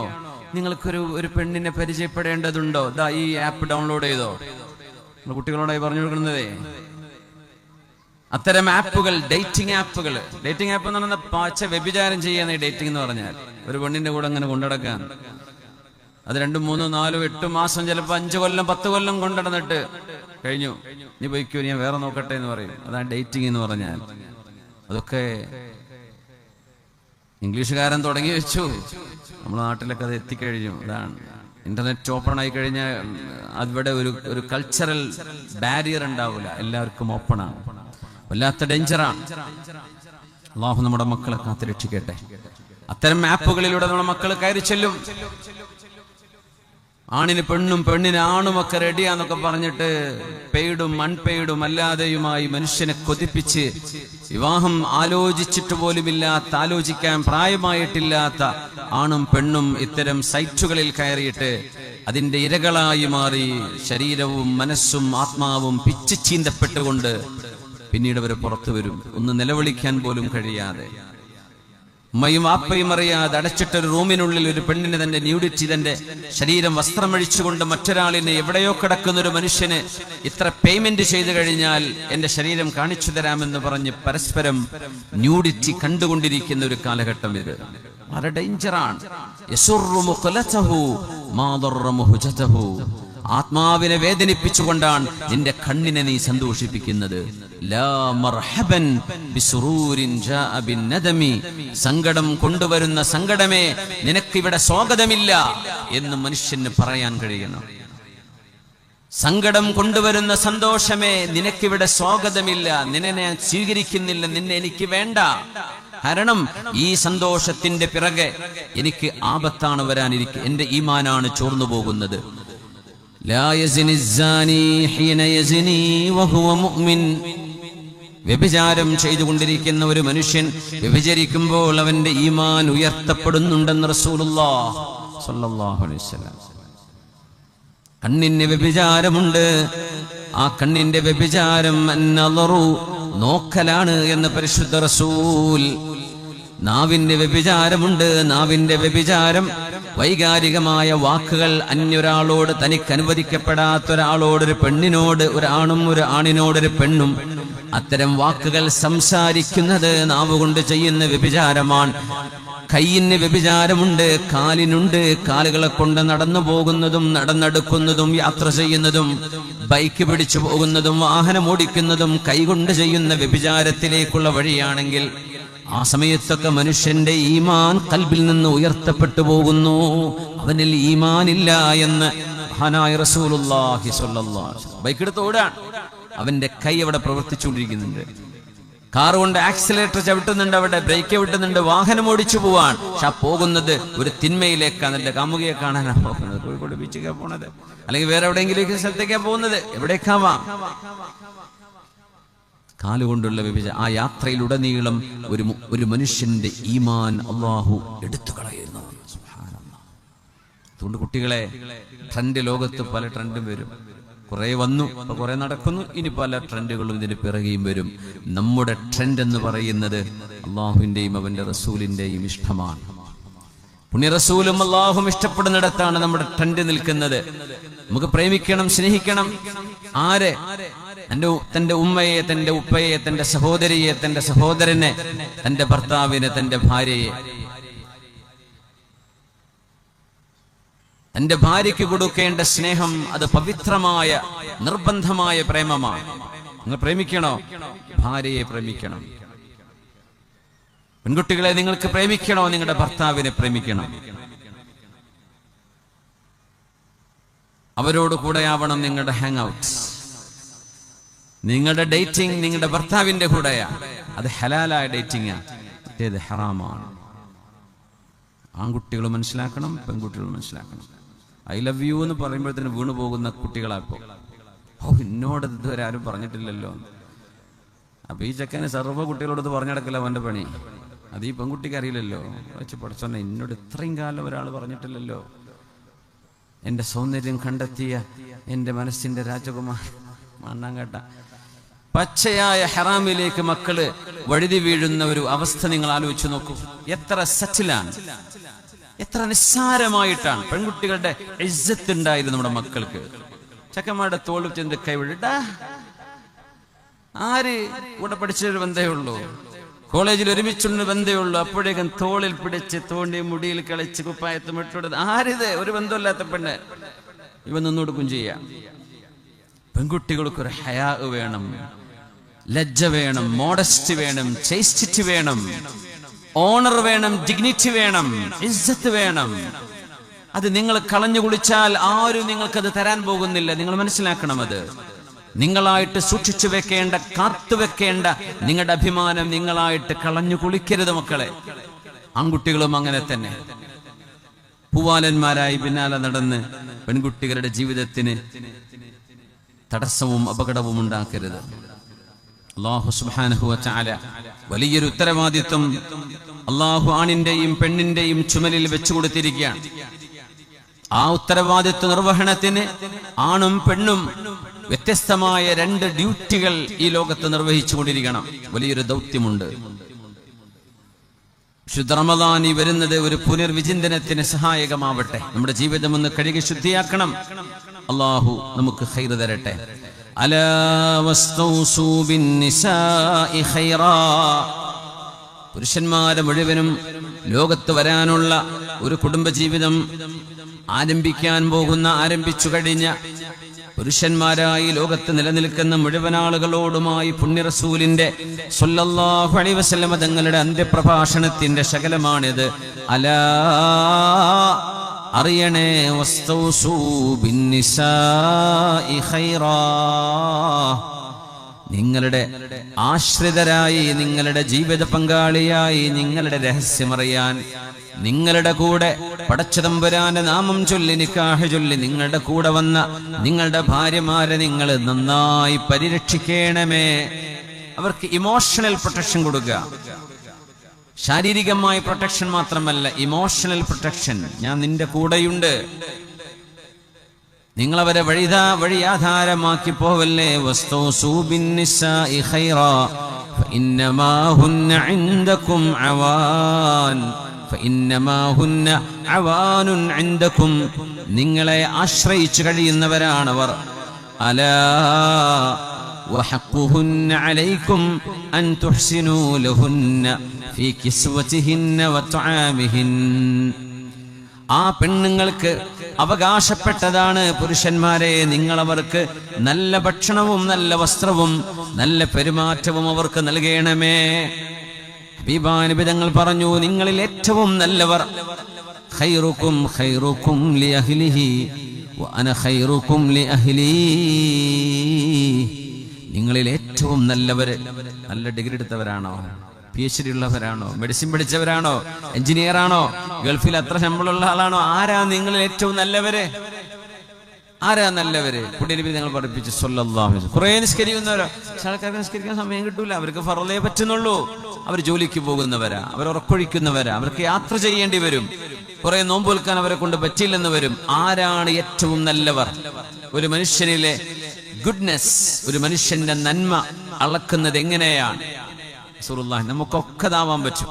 നിങ്ങൾക്കൊരു പെണ്ണിനെ പരിചയപ്പെടേണ്ടതുണ്ടോ, ദാ ഈ ആപ്പ് ഡൗൺലോഡ് ചെയ്തോ. കുട്ടികളോടായി പറഞ്ഞു കൊടുക്കുന്നതേ അത്തരം ആപ്പുകൾ, ഡേറ്റിംഗ് ആപ്പുകൾ. ഡേറ്റിംഗ് ആപ്പ് എന്ന് പറയുന്നത് പാച്ച വ്യഭിചാരം ചെയ്യാൻ ഡേറ്റിംഗ് എന്ന് പറഞ്ഞാൽ ഒരു പെണ്ണിന്റെ കൂടെ അങ്ങനെ കൊണ്ടുനടക്കാൻ. അത് 2, 3, 4, 8 മാസം, ചിലപ്പോൾ 5 കൊല്ലം 10 കൊല്ലം കൊണ്ടുനടന്നിട്ട് കഴിഞ്ഞു, നീ പോയിക്കോ, ഞാൻ വേറെ നോക്കട്ടെ എന്ന് പറയും. അതാണ് ഡേറ്റിംഗ് എന്ന് പറഞ്ഞാൽ. അതൊക്കെ ഇംഗ്ലീഷുകാരൻ തുടങ്ങി വെച്ചു, നമ്മുടെ നാട്ടിലൊക്കെ അത് എത്തിക്കഴിഞ്ഞു. അതാണ് ഇന്റർനെറ്റ് ഓപ്പൺ ആയി കഴിഞ്ഞാൽ അവിടെ ഒരു കൾച്ചറൽ ബാരിയർ ഉണ്ടാവില്ല, എല്ലാവർക്കും ഓപ്പണാണ്. വല്ലാത്ത ഡേഞ്ചറാണ്. അല്ലാഹു നമ്മുടെ മക്കളെ കാത്തുരക്ഷിക്കട്ടെ. അത്തരം ആപ്പുകളിലൂടെ നമ്മുടെ മക്കൾ കയറി ചെല്ലും. ആണിന് പെണ്ണും പെണ്ണിന് ആണും ഒക്കെ റെഡിയാന്നൊക്കെ പറഞ്ഞിട്ട് പെയ്ഡും അൺപെയ്ഡും അല്ലാതെയുമായി മനുഷ്യനെ കൊതിപ്പിച്ച് വിവാഹം ആലോചിച്ചിട്ട് പോലുമില്ലാത്ത, ആലോചിക്കാൻ പ്രായമായിട്ടില്ലാത്ത ആണും പെണ്ണും ഇത്തരം സൈറ്റുകളിൽ കയറിയിട്ട് അതിന്റെ ഇരകളായി മാറി ശരീരവും മനസ്സും ആത്മാവും പിച്ചു ചീന്തപ്പെട്ടുകൊണ്ട് പിന്നീട് അവർ പുറത്തു വരും, ഒന്ന് നിലവിളിക്കാൻ പോലും കഴിയാതെ. ഉമ്മയും വാപ്പയും അറിയാതെ അടച്ചിട്ടൊരു റൂമിനുള്ളിൽ ഒരു പെണ്ണിന് തന്റെ ന്യൂഡിറ്റി, തന്റെ ശരീരം വസ്ത്രമഴിച്ചുകൊണ്ട് മറ്റൊരാളിനെ, എവിടെയോ കിടക്കുന്ന ഒരു മനുഷ്യന് ഇത്ര പേയ്മെന്റ് ചെയ്തു കഴിഞ്ഞാൽ എന്റെ ശരീരം കാണിച്ചു തരാമെന്ന് പറഞ്ഞ് പരസ്പരം ന്യൂഡിറ്റി കണ്ടുകൊണ്ടിരിക്കുന്ന ഒരു കാലഘട്ടം ഇത്. വളരെ ഡേഞ്ചറാണ്. ആത്മാവിനെ വേദനിപ്പിച്ചുകൊണ്ടാണ് നിന്റെ കണ്ണിനെ നീ സന്തോഷിപ്പിക്കുന്നത്. സങ്കടം കൊണ്ടുവരുന്ന സങ്കടമേ, നിനക്കിവിടെ സ്വാഗതമില്ല എന്ന് മനുഷ്യന് പറയാൻ കഴിയണം. സങ്കടം കൊണ്ടുവരുന്ന സന്തോഷമേ, നിനക്കിവിടെ സ്വാഗതമില്ല, നിന്നെ ഞാൻ സ്വീകരിക്കുന്നില്ല, നിന്നെ എനിക്ക് വേണ്ട. കാരണം ഈ സന്തോഷത്തിന്റെ പിറകെ എനിക്ക് ആപത്താണ് വരാനിരിക്കുക, എന്റെ ഈമാനാണ് ചോർന്നു പോകുന്നത്. لا يزني الزاني حين يزني وهو مؤمن വ്യഭിചാരം ചെയ്തുകൊണ്ടിരിക്കുന്ന ഒരു മനുഷ്യൻ വ്യഭിചരിക്കുമ്പോൾ അവന്റെ ഈമാൻ ഉയർത്തപ്പെടുന്നുണ്ടെന്ന് റസൂലുള്ളാഹി സ്വല്ലല്ലാഹു അലൈഹി വസല്ലം. കണ്ണിന് വ്യഭിചാരമുണ്ട്, ആ കണ്ണിന്റെ വ്യഭിചാരം അന്നളറു നോക്കലാണ് എന്ന് പരിശുദ്ധ റസൂൽ. നാവിന്റെ വ്യഭിചാരമുണ്ട്, നാവിന്റെ വ്യഭിചാരം വൈകാരികമായ വാക്കുകൾ അന്യൊരാളോട്, തനിക്ക് അനുവദിക്കപ്പെടാത്ത ഒരാളോട്, ഒരു പെണ്ണിനോട് ഒരു ആണും ഒരു ആണിനോടൊരു പെണ്ണും അത്തരം വാക്കുകൾ സംസാരിക്കുന്നത് നാവുകൊണ്ട് ചെയ്യുന്ന വ്യഭിചാരമാണ്. കയ്യിന് വ്യഭിചാരമുണ്ട്, കാലിനുണ്ട്, കാലുകളെ കൊണ്ട് നടന്നു പോകുന്നതും നടന്നെടുക്കുന്നതും യാത്ര ചെയ്യുന്നതും ബൈക്ക് പിടിച്ചു പോകുന്നതും വാഹനം ഓടിക്കുന്നതും കൈകൊണ്ട് ചെയ്യുന്ന വ്യഭിചാരത്തിലേക്കുള്ള വഴിയാണെങ്കിൽ ആ സമയത്തൊക്കെ മനുഷ്യന്റെ ഈമാൻ കൽബിൽ നിന്ന് ഉയർത്തപ്പെട്ടു പോകുന്നു. അവനിൽ ഈമാനില്ല എന്ന് മഹാനായ റസൂലുള്ളാഹി സ്വല്ലല്ലാഹു അലൈഹി വസല്ലം. ബൈക്കെടുത്ത് ഓടാൻ അവന്റെ കൈ അവിടെ പ്രവർത്തിച്ചുകൊണ്ടിരിക്കുന്നുണ്ട്, കാർ കൊണ്ട് ആക്സിലേറ്റർ ചവിട്ടുന്നുണ്ട്, അവിടെ ബ്രേക്ക് വിട്ടുന്നുണ്ട്, വാഹനം ഓടിച്ചു പോവാൻ. പക്ഷെ പോകുന്നത് ഒരു തിന്മയിലേക്കാണ്. എന്റെ കാമുകിയെ കാണാനാണ് പോകുന്നത്, കോഴിക്കോട് ബീച്ചിലേക്കാണ് പോണത്, അല്ലെങ്കിൽ വേറെ എവിടെയെങ്കിലും സ്ഥലത്തേക്കാണ് പോകുന്നത്, എവിടേക്കാവാം. കാലുകൊണ്ടുള്ള ആ യാത്രയിലുടനീളം ഒരു മനുഷ്യന്റെ ഈമാൻ അള്ളാഹു എടുത്തു കളയുന്നു. സുബ്ഹാനല്ലാഹ്. അതുകൊണ്ട് കുട്ടികളെ, ട്രെൻഡ്, ലോകത്ത് പല ട്രെൻഡും വരും. കുറെ വന്നു, കുറെ നടക്കുന്നു, ഇനി പല ട്രെൻഡുകളും ഇതിന് പിറകെയും വരും. നമ്മുടെ ട്രെൻഡ് എന്ന് പറയുന്നത് അള്ളാഹുവിന്റെയും അവന്റെ റസൂലിന്റെയും ഇഷ്ടമാണ്. പുണ്യ റസൂലും അള്ളാഹും ഇഷ്ടപ്പെടുന്നിടത്താണ് നമ്മുടെ ട്രെൻഡ് നിൽക്കുന്നത്. നമുക്ക് പ്രേമിക്കണം, സ്നേഹിക്കണം. ആരെ? തന്റെ ഉമ്മയെ, തന്റെ ഉപ്പയെ, തന്റെ സഹോദരിയെ, തന്റെ സഹോദരനെ, തന്റെ ഭർത്താവിനെ, തന്റെ ഭാര്യയെ. തന്റെ ഭാര്യയ്ക്ക് കൊടുക്കേണ്ട സ്നേഹം അത് പവിത്രമായ നിർബന്ധമായ പ്രേമമാണ്. നിങ്ങൾ പ്രേമിക്കണോ? ഭാര്യയെ പ്രേമിക്കണം. പെൺകുട്ടികളെ, നിങ്ങൾക്ക് പ്രേമിക്കണോ? നിങ്ങളുടെ ഭർത്താവിനെ പ്രേമിക്കണം. അവരോട് കൂടെയാവണം നിങ്ങളുടെ ഹാങ് ഔട്ട്. നിങ്ങളുടെ ഡേറ്റിംഗ് നിങ്ങളുടെ ഭർത്താവിന്റെ കൂടെയാ. അത് ഹലാലായ ഡേറ്റിംഗാ, മറ്റേത് ഹറാമാണ്. ആൺകുട്ടികൾ മനസ്സിലാക്കണം, പെൺകുട്ടികൾ മനസ്സിലാക്കണം. ഐ ലവ് യു എന്ന് പറയുമ്പോഴത്തേന് വീണു പോകുന്ന കുട്ടികളാക്കോ. എന്നോട് ഇതുവരെ ആരും പറഞ്ഞിട്ടില്ലല്ലോ. അപ്പൊ ഈ ചെക്കന് സർവ്വ കുട്ടികളോട് പറഞ്ഞിടക്കില്ല അവന്റെ പണി. അത് ഈ പെൺകുട്ടിക്ക് അറിയില്ലല്ലോ. വെച്ച് പഠിച്ചോന്നെ, എന്നോട് ഇത്രയും കാലം ഒരാൾ പറഞ്ഞിട്ടില്ലല്ലോ. എന്റെ സൗന്ദര്യം കണ്ടെത്തിയ എന്റെ മനസ്സിന്റെ രാജകുമാർ മണ്ണാങ്കട്ട. പച്ചയായ ഹറാമിലേക്ക് മക്കള് വഴുതി വീഴുന്ന ഒരു അവസ്ഥ നിങ്ങൾ ആലോചിച്ച് നോക്കൂ. എത്ര സറ്റിലാണ്, എത്ര നിസ്സാരമായിട്ടാണ്. പെൺകുട്ടികളുടെ ഇസ്സത്ത് ഉണ്ടായിരുന്നു നമ്മുടെ മക്കൾക്ക്. ചക്കന്മാരുടെ തോളിൽ ചെന്ന് കൈവിട. ആര് കൂടെ പഠിച്ചൊരു ബന്ധേ ഉള്ളൂ, കോളേജിൽ ഒരുമിച്ചുള്ള ബന്ധേ ഉള്ളൂ. അപ്പോഴേക്കും തോളിൽ പിടിച്ച് തോണ്ടി മുടിയിൽ കളിച്ച് കുപ്പായത്തും ഇട്ടുകൊടുത്ത്. ആരിത്? ഒരു ബന്ധമില്ലാത്ത പെണ്ണ് ഇവ നിന്നോടുക്കും ചെയ്യാം. പെൺകുട്ടികൾക്കൊരു ഹയാ വേണം, ലജ്ജ വേണം, മോഡസ്റ്റി വേണം, ചേസ്റ്റിറ്റി വേണം, ഓണർ വേണം, ഡിഗ്നിറ്റി വേണം, ഇസ്സത്ത് വേണം. അത് നിങ്ങൾ കളഞ്ഞു കുളിച്ചാൽ ആരും നിങ്ങൾക്കത് തരാൻ പോകുന്നില്ല. നിങ്ങൾ മനസ്സിലാക്കണം. അത് നിങ്ങളായിട്ട് സൂക്ഷിച്ചു വെക്കേണ്ട, കാത്തു വെക്കേണ്ട നിങ്ങളുടെ അഭിമാനം നിങ്ങളായിട്ട് കളഞ്ഞു കുളിക്കരുത് മക്കളെ. ആൺകുട്ടികളും അങ്ങനെ തന്നെ പൂവാലന്മാരായി പിന്നാലെ നടന്ന് പെൺകുട്ടികളുടെ ജീവിതത്തിന് തടസ്സവും അപകടവും ഉണ്ടാക്കരുത്. അല്ലാഹു സുബ്ഹാനഹു വ തആല വലിയൊരു ഉത്തരവാദിത്വം അല്ലാഹു ആണിന്റെയും പെണ്ണിന്റെയും ചുമലിൽ വെച്ചു കൊടുത്തിരിക്കുകയാണ്. ആ ഉത്തരവാദിത്വ നിർവഹണത്തിന് ആണും പെണ്ണും വ്യത്യസ്തമായ 2 ഡ്യൂട്ടികൾ ഈ ലോകത്ത് നിർവഹിച്ചുകൊണ്ടിരിക്കണം. വലിയൊരു ദൗത്യമുണ്ട്. ശുദ്ധ റമദാൻ ഈ വരുന്നത് ഒരു പുനർവിചിന്തനത്തിന് സഹായകമാവട്ടെ. നമ്മുടെ ജീവിതം ഒന്ന് കഴുകി ശുദ്ധിയാക്കണം. അല്ലാഹു നമുക്ക് ഖൈർ തരട്ടെ. അലാ വസ്തൗസൂ ബിന്നിസാഇ ഖൈറാ. പുരുഷന്മാരെ മുഴുവനും ലോകത്ത് വരാനുള്ള ഒരു കുടുംബജീവിതം ആരംഭിക്കാൻ പോകുന്ന, ആരംഭിച്ചു കഴിഞ്ഞ പുരുഷന്മാരായി ലോകത്ത് നിലനിൽക്കുന്ന മുഴുവൻ ആളുകളോടുമായി പുണ്യ റസൂലിന്റെ സ്വല്ലല്ലാഹു അലൈഹി വസല്ലം തങ്ങളുടെ അന്ത്യപ്രഭാഷണത്തിന്റെ ശകലമാണിത്. അലാ അറിയണേ, വസ്തൗസൂ ബിന്നിസാഇ ഖൈറാ. നിങ്ങളുടെ ആശ്രിതരായി, നിങ്ങളുടെ ജീവിത പങ്കാളിയായി, നിങ്ങളുടെ രഹസ്യമറിയാൻ, നിങ്ങളുടെ കൂടെ പടച്ചതമ്പുരാന്റെ നാമം ചൊല്ലി നിക്കാഹ് ചൊല്ലി നിങ്ങളുടെ കൂടെ വന്ന നിങ്ങളുടെ ഭാര്യമാരെ നിങ്ങൾ നന്നായി പരിരക്ഷിക്കണമേ. അവർക്ക് ഇമോഷണൽ പ്രൊട്ടക്ഷൻ കൊടുക്കുക. ശാരീരികമായ പ്രൊട്ടക്ഷൻ മാത്രമല്ല, ഇമോഷണൽ പ്രൊട്ടക്ഷൻ. ഞാൻ നിന്റെ കൂടെയുണ്ട്, നിങ്ങളവരെ വഴിയാധാരമാക്കി പോവല്ലേ. വസ്തൗസൂ ബിന്നിസാഇ ഖൈറാ ഫഇന്നമാ ഹുന്ന ഇൻദകും അവാൻ ഫഇന്നമാ ഹുന്ന അവാനുൻ ഇൻദകും. നിങ്ങളെ ആശ്രയിച്ചു കഴിയുന്നവരാണവർ. അലാ വഹഖുഹുന്ന അലൈക്കും അൻ തുഹ്സിനൂ ലഹുന്ന ഫീ കിസ്വതിഹിന്ന വതആമിഹിൻ. ആ പെണ്ണുങ്ങൾക്ക് അവകാശപ്പെട്ടതാണ് പുരുഷന്മാരെ, നിങ്ങളവർക്ക് നല്ല ഭക്ഷണവും നല്ല വസ്ത്രവും നല്ല പെരുമാറ്റവും അവർക്ക് നൽകണമേ. ഹബീബായ നബി തങ്ങൾ പറഞ്ഞു, നിങ്ങളിൽ ഏറ്റവും നല്ലവർ ഖൈറുക്കും ഖൈറുക്കും ലിഅഹ്ലിഹി വഅന ഖൈറുക്കും ലിഅഹ്ലി. നിങ്ങളിൽ ഏറ്റവും നല്ലവര് നല്ല ഡിഗ്രി എടുത്തവരാണോ, PhD ഉള്ളവരാണോ, മെഡിസിൻ പഠിച്ചവരാണോ, എഞ്ചിനീയർ ആണോ, ഗൾഫിൽ അത്ര ശമ്പളമുള്ള ആളാണോ? ആരാ നിങ്ങളിൽ ഏറ്റവും നല്ലവര്? ആരാ നല്ലവര്? പുണ്യനബി ഞങ്ങൾ പഠിപ്പിച്ചു സ്വല്ലല്ലാഹു അലൈഹി വസല്ലം. കുറെ നിസ്കരിക്കുന്നവരോ, ആൾക്കാർക്ക് നിസ്കരിക്കാൻ സമയം കിട്ടൂല, അവർക്ക് ഫർളേ പറ്റുന്നുള്ളൂ. അവർ ജോലിക്ക് പോകുന്നവരാ, അവർ ഉറക്കൊഴിക്കുന്നവരാ, അവർക്ക് യാത്ര ചെയ്യേണ്ടി വരും, കുറെ നോമ്പ് വിൽക്കാൻ അവരെ കൊണ്ട് പറ്റില്ലെന്ന് വരും. ആരാണ് ഏറ്റവും നല്ലവർ? ഒരു മനുഷ്യനിലെ ഗുഡ്നെസ്, ഒരു മനുഷ്യന്റെ നന്മ അളക്കുന്നത് എങ്ങനെയാണ്? റസൂലുള്ളാഹി നമുക്കൊക്കെ താവാൻ പറ്റും.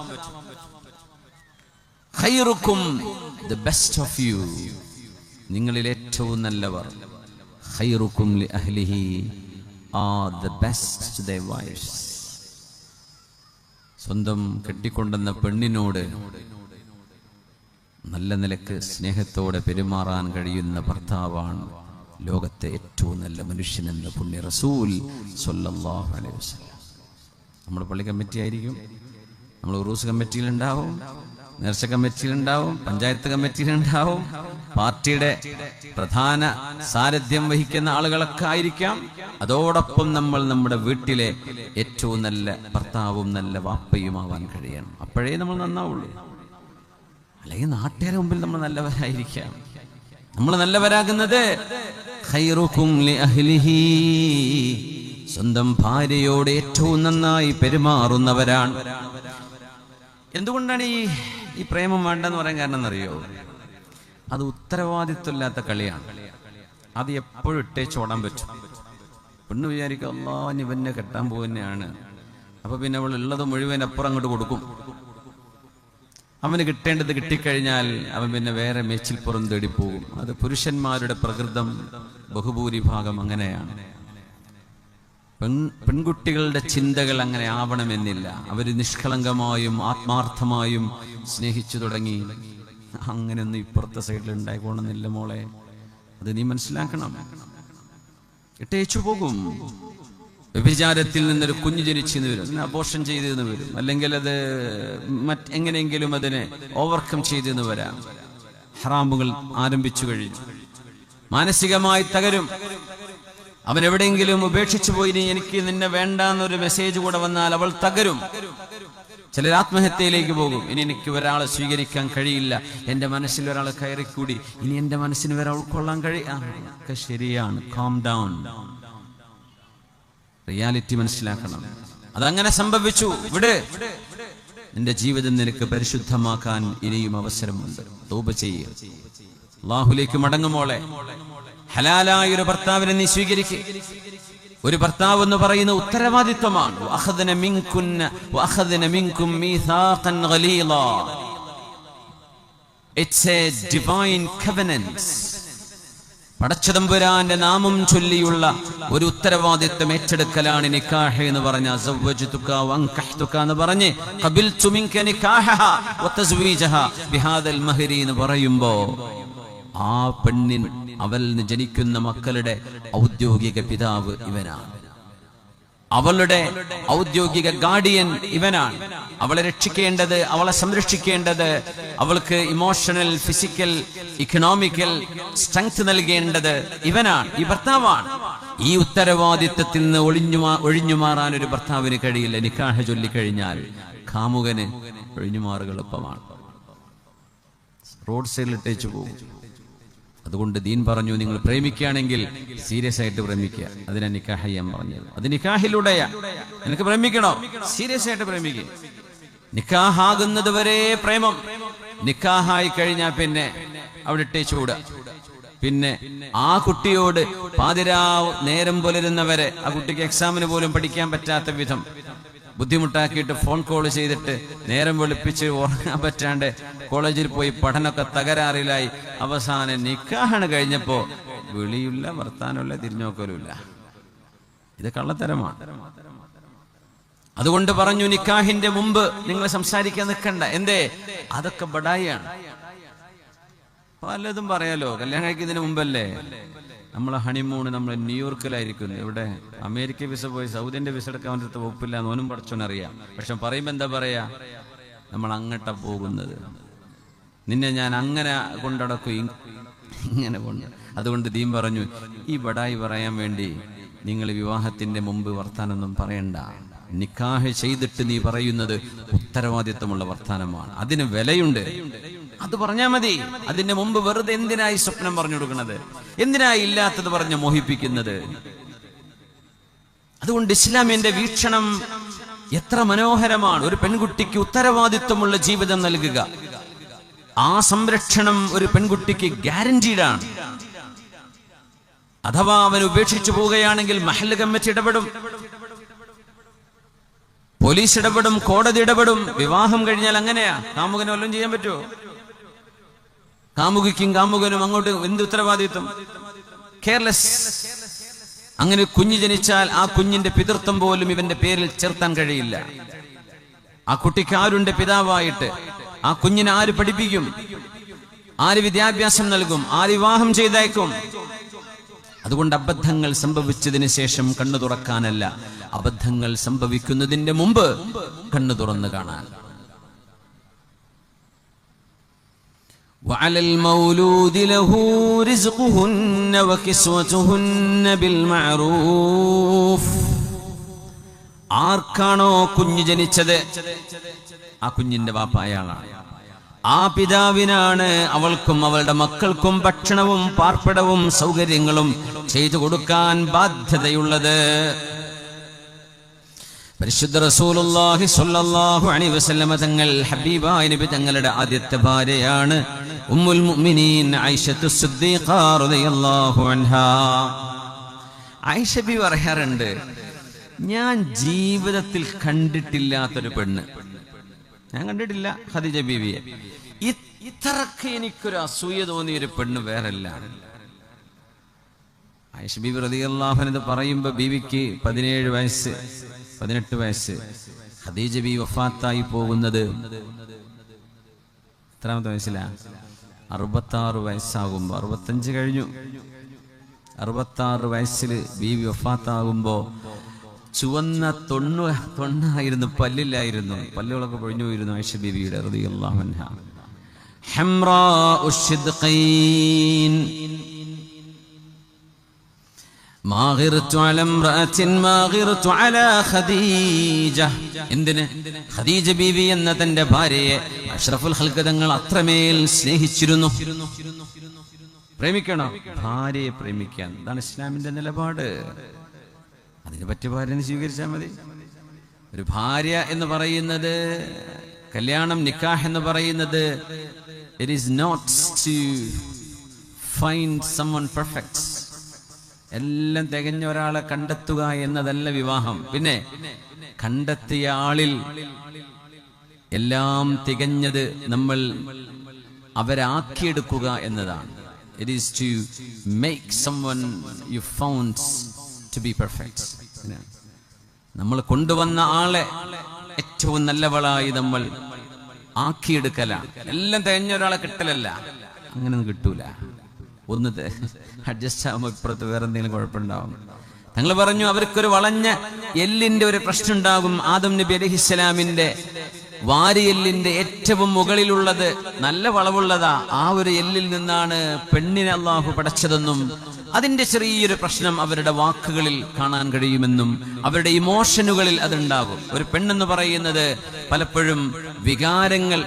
ഖൈറുക്കും, the best of you, നിങ്ങളിൽ ഏറ്റവും നല്ലവർ. ഖൈറുക്കും ലി അഹ്ലിഹി are the best to their wives. സ്വന്തം കെട്ടിക്കൊണ്ടുവന്ന പെണ്ണിനോട് നല്ല നിലക്ക് സ്നേഹത്തോടെ പെരുമാറാൻ കഴിയുന്ന ഭർത്താവാണ് ലോകത്തെ ഏറ്റവും നല്ല മനുഷ്യനെന്ന് പുണ്യ റസൂൽ സ്വല്ലല്ലാഹു അലൈഹി വസല്ലം. നമ്മുടെ പള്ളി കമ്മിറ്റി ആയിരിക്കും, നമ്മൾ ഉറൂസ് കമ്മിറ്റിയിലുണ്ടാവും, നേർച്ച കമ്മിറ്റിയിലുണ്ടാവും, പഞ്ചായത്ത് കമ്മിറ്റിയിലുണ്ടാവും, പാർട്ടിയുടെ പ്രധാന സാരഥ്യം വഹിക്കുന്ന ആളുകളൊക്കെ ആയിരിക്കാം. അതോടൊപ്പം നമ്മൾ നമ്മുടെ വീട്ടിലെ ഏറ്റവും നല്ല ഭർത്താവും നല്ല വാപ്പയുമാവാൻ കഴിയണം. അപ്പോഴേ നമ്മൾ നന്നാവുള്ളൂ. അല്ലെങ്കിൽ നാട്ടുകാരുടെ മുമ്പിൽ നമ്മൾ നല്ലവരായിരിക്കാം. നമ്മൾ നല്ലവരാകുന്നത് ഖൈറുക്കും ലി അഹ്ലിഹി, സ്വന്തം ഭാര്യയോട് ഏറ്റവും നന്നായി പെരുമാറുന്നവരാണ്. എന്തുകൊണ്ടാണ് ഈ പ്രേമം വേണ്ടെന്ന് പറയാൻ കാരണം എന്നറിയോ? അത് ഉത്തരവാദിത്വമില്ലാത്ത കളിയാണ്. അത് എപ്പോഴും ഇട്ടേച്ചോടാൻ പറ്റും. പെണ്ണ് വിചാരിക്കും അല്ലാഹ് ഇവന്നെ കെട്ടാൻ പോകുന്നതാണ്, അപ്പൊ പിന്നെ അവൾ ഉള്ളത് മുഴുവൻ അപ്പുറം അങ്ങോട്ട് കൊടുക്കും. അവന് കിട്ടേണ്ടത് കിട്ടിക്കഴിഞ്ഞാൽ അവൻ പിന്നെ വേറെ മേച്ചിൽപ്പുറം തേടി പോകും. അത് പുരുഷന്മാരുടെ പ്രകൃതം ബഹുഭൂരിഭാഗം അങ്ങനെയാണ്. പെൺകുട്ടികളുടെ ചിന്തകൾ അങ്ങനെ ആവണമെന്നില്ല. അവർ നിഷ്കളങ്കമായും ആത്മാർത്ഥമായും സ്നേഹിച്ചു തുടങ്ങി. അങ്ങനെയൊന്നും ഇപ്പുറത്തെ സൈഡിൽ ഉണ്ടായിക്കോണമെന്നില്ല മോളെ, അത് നീ മനസ്സിലാക്കണം. ഇട്ടേച്ചു പോകും. വ്യഭിചാരത്തിൽ നിന്നൊരു കുഞ്ഞ് ജനിച്ചെന്ന് വരും, അതിനെ അബോർഷൻ ചെയ്തെന്ന് വരും, അല്ലെങ്കിൽ അത് എങ്ങനെയെങ്കിലും അതിനെ ഓവർകം ചെയ്തെന്ന് വരാം. ഹറാമുകൾ ആരംഭിച്ചു കഴിഞ്ഞു, മാനസികമായി തകരും. അവൻ എവിടെയെങ്കിലും ഉപേക്ഷിച്ചു പോയി, എനിക്ക് നിന്നെ വേണ്ടാന്നൊരു മെസ്സേജ് കൂടെ വന്നാൽ അവൾ തകരും. ചിലർ ആത്മഹത്യയിലേക്ക് പോകും. ഇനി എനിക്ക് ഒരാളെ സ്വീകരിക്കാൻ കഴിയില്ല, എന്റെ മനസ്സിൽ ഒരാൾ കയറിക്കൂടി, ഇനി എന്റെ മനസ്സിന് ഒരാൾ ഉൾക്കൊള്ളാൻ ഒക്കെ ശരിയാണ്. കാം ഡൗൺ, റിയാലിറ്റി മനസ്സിലാക്കണം. അതങ്ങനെ സംഭവിച്ചു. ഇവിടെ നിന്റെ ജീവിതം നിനക്ക് പരിശുദ്ധമാക്കാൻ ഇനിയും അവസരമുണ്ട്. തൗബ ചെയ്യുക, അല്ലാഹുവിലേക്ക് മടങ്ങുമോളെ. ഹലാലായ ഒരു ഭർത്താവിനെ നീ സ്വീകരിക്കുക. ഒരു ഭർത്താവ് എന്ന് പറയുന്ന ഉത്തരവാദിത്വമാണ്. It's a divine covenant. പടച്ചതമ്പുരാന്റെ നാമം ചൊല്ലിയുള്ള ഒരു ഉത്തരവാദിത്വം ഏറ്റെടുക്കലാണ് നിക്കാഹ് എന്ന് പറഞ്ഞ സവ്വജ്തുക വൻകഹ്തുക എന്ന് പറഞ്ഞ് ഖബിൽതു മിൻക നിക്കാഹഹ വതസ്വീജഹ ബിഹാദൽ മഹരി എന്ന് പറയുമ്പോ ആ പെണ്ണിൻ അവളിന് ജനിക്കുന്ന മക്കളുടെ ഔദ്യോഗിക പിതാവ് ഇവനാണ്. അവളുടെ ഔദ്യോഗിക ഗാർഡിയൻ ഇവനാണ്. അവളെ രക്ഷിക്കേണ്ടത്, അവളെ സംരക്ഷിക്കേണ്ടത്, അവൾക്ക് ഇമോഷണൽ, ഫിസിക്കൽ, ഇക്കണോമിക്കൽ സ്ട്രെങ്ത് നൽകേണ്ടത് ഇവനാണ്, ഈ ഭർത്താവാണ്. ഈ ഉത്തരവാദിത്വത്തിൽ നിന്ന് ഒഴിഞ്ഞു മാറാൻ ഒരു ഭർത്താവിന് കഴിയില്ല. നിക്കാഹ് ചൊല്ലിക്കഴിഞ്ഞാൽ കാമുകന് ഒഴിഞ്ഞുമാറുകൾ എളുപ്പമാണ്. റോഡ് സൈഡിൽ ഇട്ടേച്ചു പോകും. അതുകൊണ്ട് ദീൻ പറഞ്ഞു, നിങ്ങൾ പ്രേമിക്കുകയാണെങ്കിൽ സീരിയസ് ആയിട്ട് പ്രേമിക്കുക. അതിനാ നിക്കാഹ് ചെയ്യാൻ പറഞ്ഞത്. അത് നിക്കാഹിലൂടെയാ. നിനക്ക് പ്രേമിക്കണോ, സീരിയസ് ആയിട്ട് പ്രേമിക്കുക. നിക്കാഹാകുന്നത് വരെ പ്രേമം. നിക്കാഹായി കഴിഞ്ഞാൽ പിന്നെ അവിടെ ഇട്ടേച്ചൂടാ. പിന്നെ ആ കുട്ടിയോട് പാതിരാവ് നേരം പുലരുന്നവരെ, ആ കുട്ടിക്ക് എക്സാമിന് പോലും പഠിക്കാൻ പറ്റാത്ത വിധം ബുദ്ധിമുട്ടാക്കിയിട്ട് ഫോൺ കോൾ ചെയ്തിട്ട് നേരം വെളുപ്പിച്ച് ഉറങ്ങാൻ പറ്റാണ്ട് കോളേജിൽ പോയി പഠനമൊക്കെ തകരാറിലായി അവസാനം നിക്കാഹാണ് കഴിഞ്ഞപ്പോ വിളിയില്ല, വർത്താനമില്ല, തിരിഞ്ഞോക്കലുമില്ല. ഇത് കള്ളത്തരമാണ്. അതുകൊണ്ട് പറഞ്ഞു, നിക്കാഹിന്റെ മുമ്പ് നിങ്ങൾ സംസാരിക്കാൻ നിൽക്കണ്ട. എന്തേ? അതൊക്കെ ബഡായിയാണ്. പലതും പറയാലോ. കല്യാണം കഴിക്കുന്നതിന് മുമ്പല്ലേ നമ്മളെ ഹണിമൂൺ നമ്മൾ ന്യൂയോർക്കിലായിരിക്കുന്നു. ഇവിടെ അമേരിക്ക വിസ പോയി സൗദിന്റെ വിസ എടുക്കാൻ വേണ്ടിയിട്ട് വകുപ്പില്ല എന്ന് ഓനും പഠിച്ചോനറിയാം. പക്ഷെ പറയുമ്പോ എന്താ പറയാ, നമ്മൾ അങ്ങോട്ടാ പോകുന്നത്, നിന്നെ ഞാൻ അങ്ങനെ കൊണ്ടടക്കും, ഇങ്ങനെ കൊണ്ട്. അതുകൊണ്ട് ദീൻ പറഞ്ഞു, ഈ ബഡായി പറയാൻ വേണ്ടി നിങ്ങൾ വിവാഹത്തിന്റെ മുമ്പ് വർത്താനൊന്നും പറയണ്ട. നിക്കാഹ് ചെയ്തിട്ട് നീ പറയുന്നത് ഉത്തരവാദിത്വമുള്ള വർത്താനമാണ്, അതിന് വിലയുണ്ട്, അത് പറഞ്ഞാൽ മതി. അതിന് മുമ്പ് വെറുതെ എന്തിനായി സ്വപ്നം പറഞ്ഞു കൊടുക്കുന്നത്, എന്തിനായി ഇല്ലാത്തത് പറഞ്ഞ് മോഹിപ്പിക്കുന്നത്? അതുകൊണ്ട് ഇസ്ലാമിന്റെ വീക്ഷണം എത്ര മനോഹരമാണ്. ഒരു പെൺകുട്ടിക്ക് ഉത്തരവാദിത്വമുള്ള ജീവിതം നൽകുക, ആ സംരക്ഷണം ഒരു പെൺകുട്ടിക്ക് ഗ്യാരണ്ടീഡാണ്. അഥവാ അവൻ ഉപേക്ഷിച്ചു പോവുകയാണെങ്കിൽ മഹല്ല് കമ്മിറ്റി ഇടപെടും, പോലീസ് ഇടപെടും, കോടതി ഇടപെടും. വിവാഹം കഴിഞ്ഞാൽ അങ്ങനെയാ. കാമുകന് വല്ലതും ചെയ്യാൻ പറ്റുമോ? കാമുകിക്കും കാമുകനും അങ്ങോട്ട് എന്ത് ഉത്തരവാദിത്വം? കെയർലെസ്. അങ്ങനെ കുഞ്ഞ് ജനിച്ചാൽ ആ കുഞ്ഞിന്റെ പിതൃത്വം പോലും ഇവന്റെ പേരിൽ ചേർത്താൻ കഴിയില്ല. ആ കുട്ടിക്ക് ആരുണ്ട് പിതാവായിട്ട്? ആ കുഞ്ഞിനെ ആര് പഠിപ്പിക്കും? ആര് വിദ്യാഭ്യാസം നൽകും? ആര് വിവാഹം ചെയ്തേക്കും? അതുകൊണ്ട് അബദ്ധങ്ങൾ സംഭവിച്ചതിന് ശേഷം കണ്ണു തുറക്കാനല്ല, അബദ്ധങ്ങൾ സംഭവിക്കുന്നതിന്റെ മുമ്പ് കണ്ണു തുറന്നു കാണാൻ. وعلى المولود له رزقهن وكسوتهن بالمعروف. ആർക്കാണോ കുഞ്ഞ് ജനിച്ചത്, ആ കുഞ്ഞിന്റെ വാപ്പ അയാളാണ്. ആ പിതാവിനാണ് അവൾക്കും അവളുടെ മക്കൾക്കും ഭക്ഷണവും പാർപ്പിടവും സൗകര്യങ്ങളും ചെയ്തു കൊടുക്കാൻ ബാധ്യതയുള്ളത്. പരിശുദ്ധ റസൂലുള്ളാഹി സ്വല്ലല്ലാഹു അലൈഹി വസല്ലമ തങ്ങൾ, ഹബീബായ നബി തങ്ങളുടെ ആദ്യത്തെ ഭാര്യയാണ് ഉമ്മുൽ മുഅ്മിനീൻ ആയിഷത്തു സിദ്ദീഖ റളിയല്ലാഹു അൻഹാ. ആയിഷ ബി പറയാറുണ്ട്, ഞാൻ ജീവിതത്തിൽ കണ്ടിട്ടില്ലാത്തൊരു പെണ്ണ്, ഞാൻ കണ്ടിട്ടില്ല ഖദീജ ബീവിയെ, ഇത്രക്ക് എനിക്കൊരു അസൂയ തോന്നിയൊരു പെണ്ണ് വേറല്ല. ആയിഷ ബീവി റളിയല്ലാഹു അൻഹ പറയുമ്പോ ബീവിക്ക് 17 വയസ്സ് 18 വയസ്സ്. ഖദീജ ബീവി വഫാത്തായി പോകുന്നത് എത്രാമത്തെ വയസ്സിലാ? 66 വയസ്സാകുമ്പോ, 65 കഴിഞ്ഞു. 66 വയസ്സിൽ ബീവി വഫാത്താകുമ്പോ ചുവന്ന തൊണ്ണായിരുന്നു, പല്ലില്ലായിരുന്നു, പല്ലുകളൊക്കെ പൊഴിഞ്ഞു പോയിരുന്നു ആയിഷ ബീവിയുടെ റളിയല്ലാഹു അൻഹാ. ഹംറാഉ ശിദ്ഖൈൻ മാഗിറതു അല ഇംറഅത്തിൻ മാഗിറതു അലാ ഖദീജ. എന്തിന്? ഖദീജ ബീവി എന്ന തന്റെ ഭാര്യയെ അഷ്റഫുൽ ഖൽഖ് തങ്ങൾ അത്രമേൽ സ്നേഹിച്ചിരുന്നു. പ്രേമിക്കണം, ഭാര്യയെ പ്രേമിക്കാൻ, അതാണ് ഇസ്ലാമിന്റെ നിലപാട്. അതിന് പറ്റിയ ഭാര്യനെ സ്വീകരിച്ചാൽ മതി. ഒരു ഭാര്യ എന്ന് പറയുന്നത്, കല്യാണം നിക്കാഹ് എന്ന് പറയുന്നത്, it is not to find someone perfect. എല്ലാം തികഞ്ഞ ഒരാളെ കണ്ടെത്തുക എന്നതല്ല വിവാഹം. പിന്നെ കണ്ടെത്തിയ ആളിൽ എല്ലാം തികഞ്ഞത് നമ്മൾ അവരാക്കിയെടുക്കുക എന്നതാണ്. It is to make someone you found to be perfect. നമ്മൾ കൊണ്ടുവന്ന ആളെ ഏറ്റവും നല്ലവളായി നമ്മൾ ആക്കിയെടുക്കലാണ്. എല്ലാം തികഞ്ഞ ഒരാളെ കിട്ടലല്ല, അങ്ങനെയൊന്നും കിട്ടൂല. ഒന്ന് അഡ്ജസ്റ്റ് ആകുമ്പോൾ ഇപ്പുറത്ത് വേറെ എന്തെങ്കിലും കുഴപ്പമുണ്ടാവും. തങ്ങൾ പറഞ്ഞു, അവർക്കൊരു വളഞ്ഞ എല്ലിന്റെ ഒരു പ്രശ്നം ഉണ്ടാകും. ആദം നബി അലൈഹിസ്സലാമിന്റെ വാരിയെല്ലിന്റെ ഏറ്റവും മുകളിലുള്ളത് നല്ല വളവുള്ളതാ, ആ ഒരു എല്ലിൽ നിന്നാണ് പെണ്ണിനെ അള്ളാഹു പടച്ചതെന്നും അതിന്റെ ചെറിയൊരു പ്രശ്നം അവരുടെ വാക്കുകളിൽ കാണാൻ കഴിയുമെന്നും അവരുടെ ഇമോഷനുകളിൽ അതുണ്ടാകും. ഒരു പെണ്ണെന്ന് പറയുന്നത് പലപ്പോഴും വികാരങ്ങൾ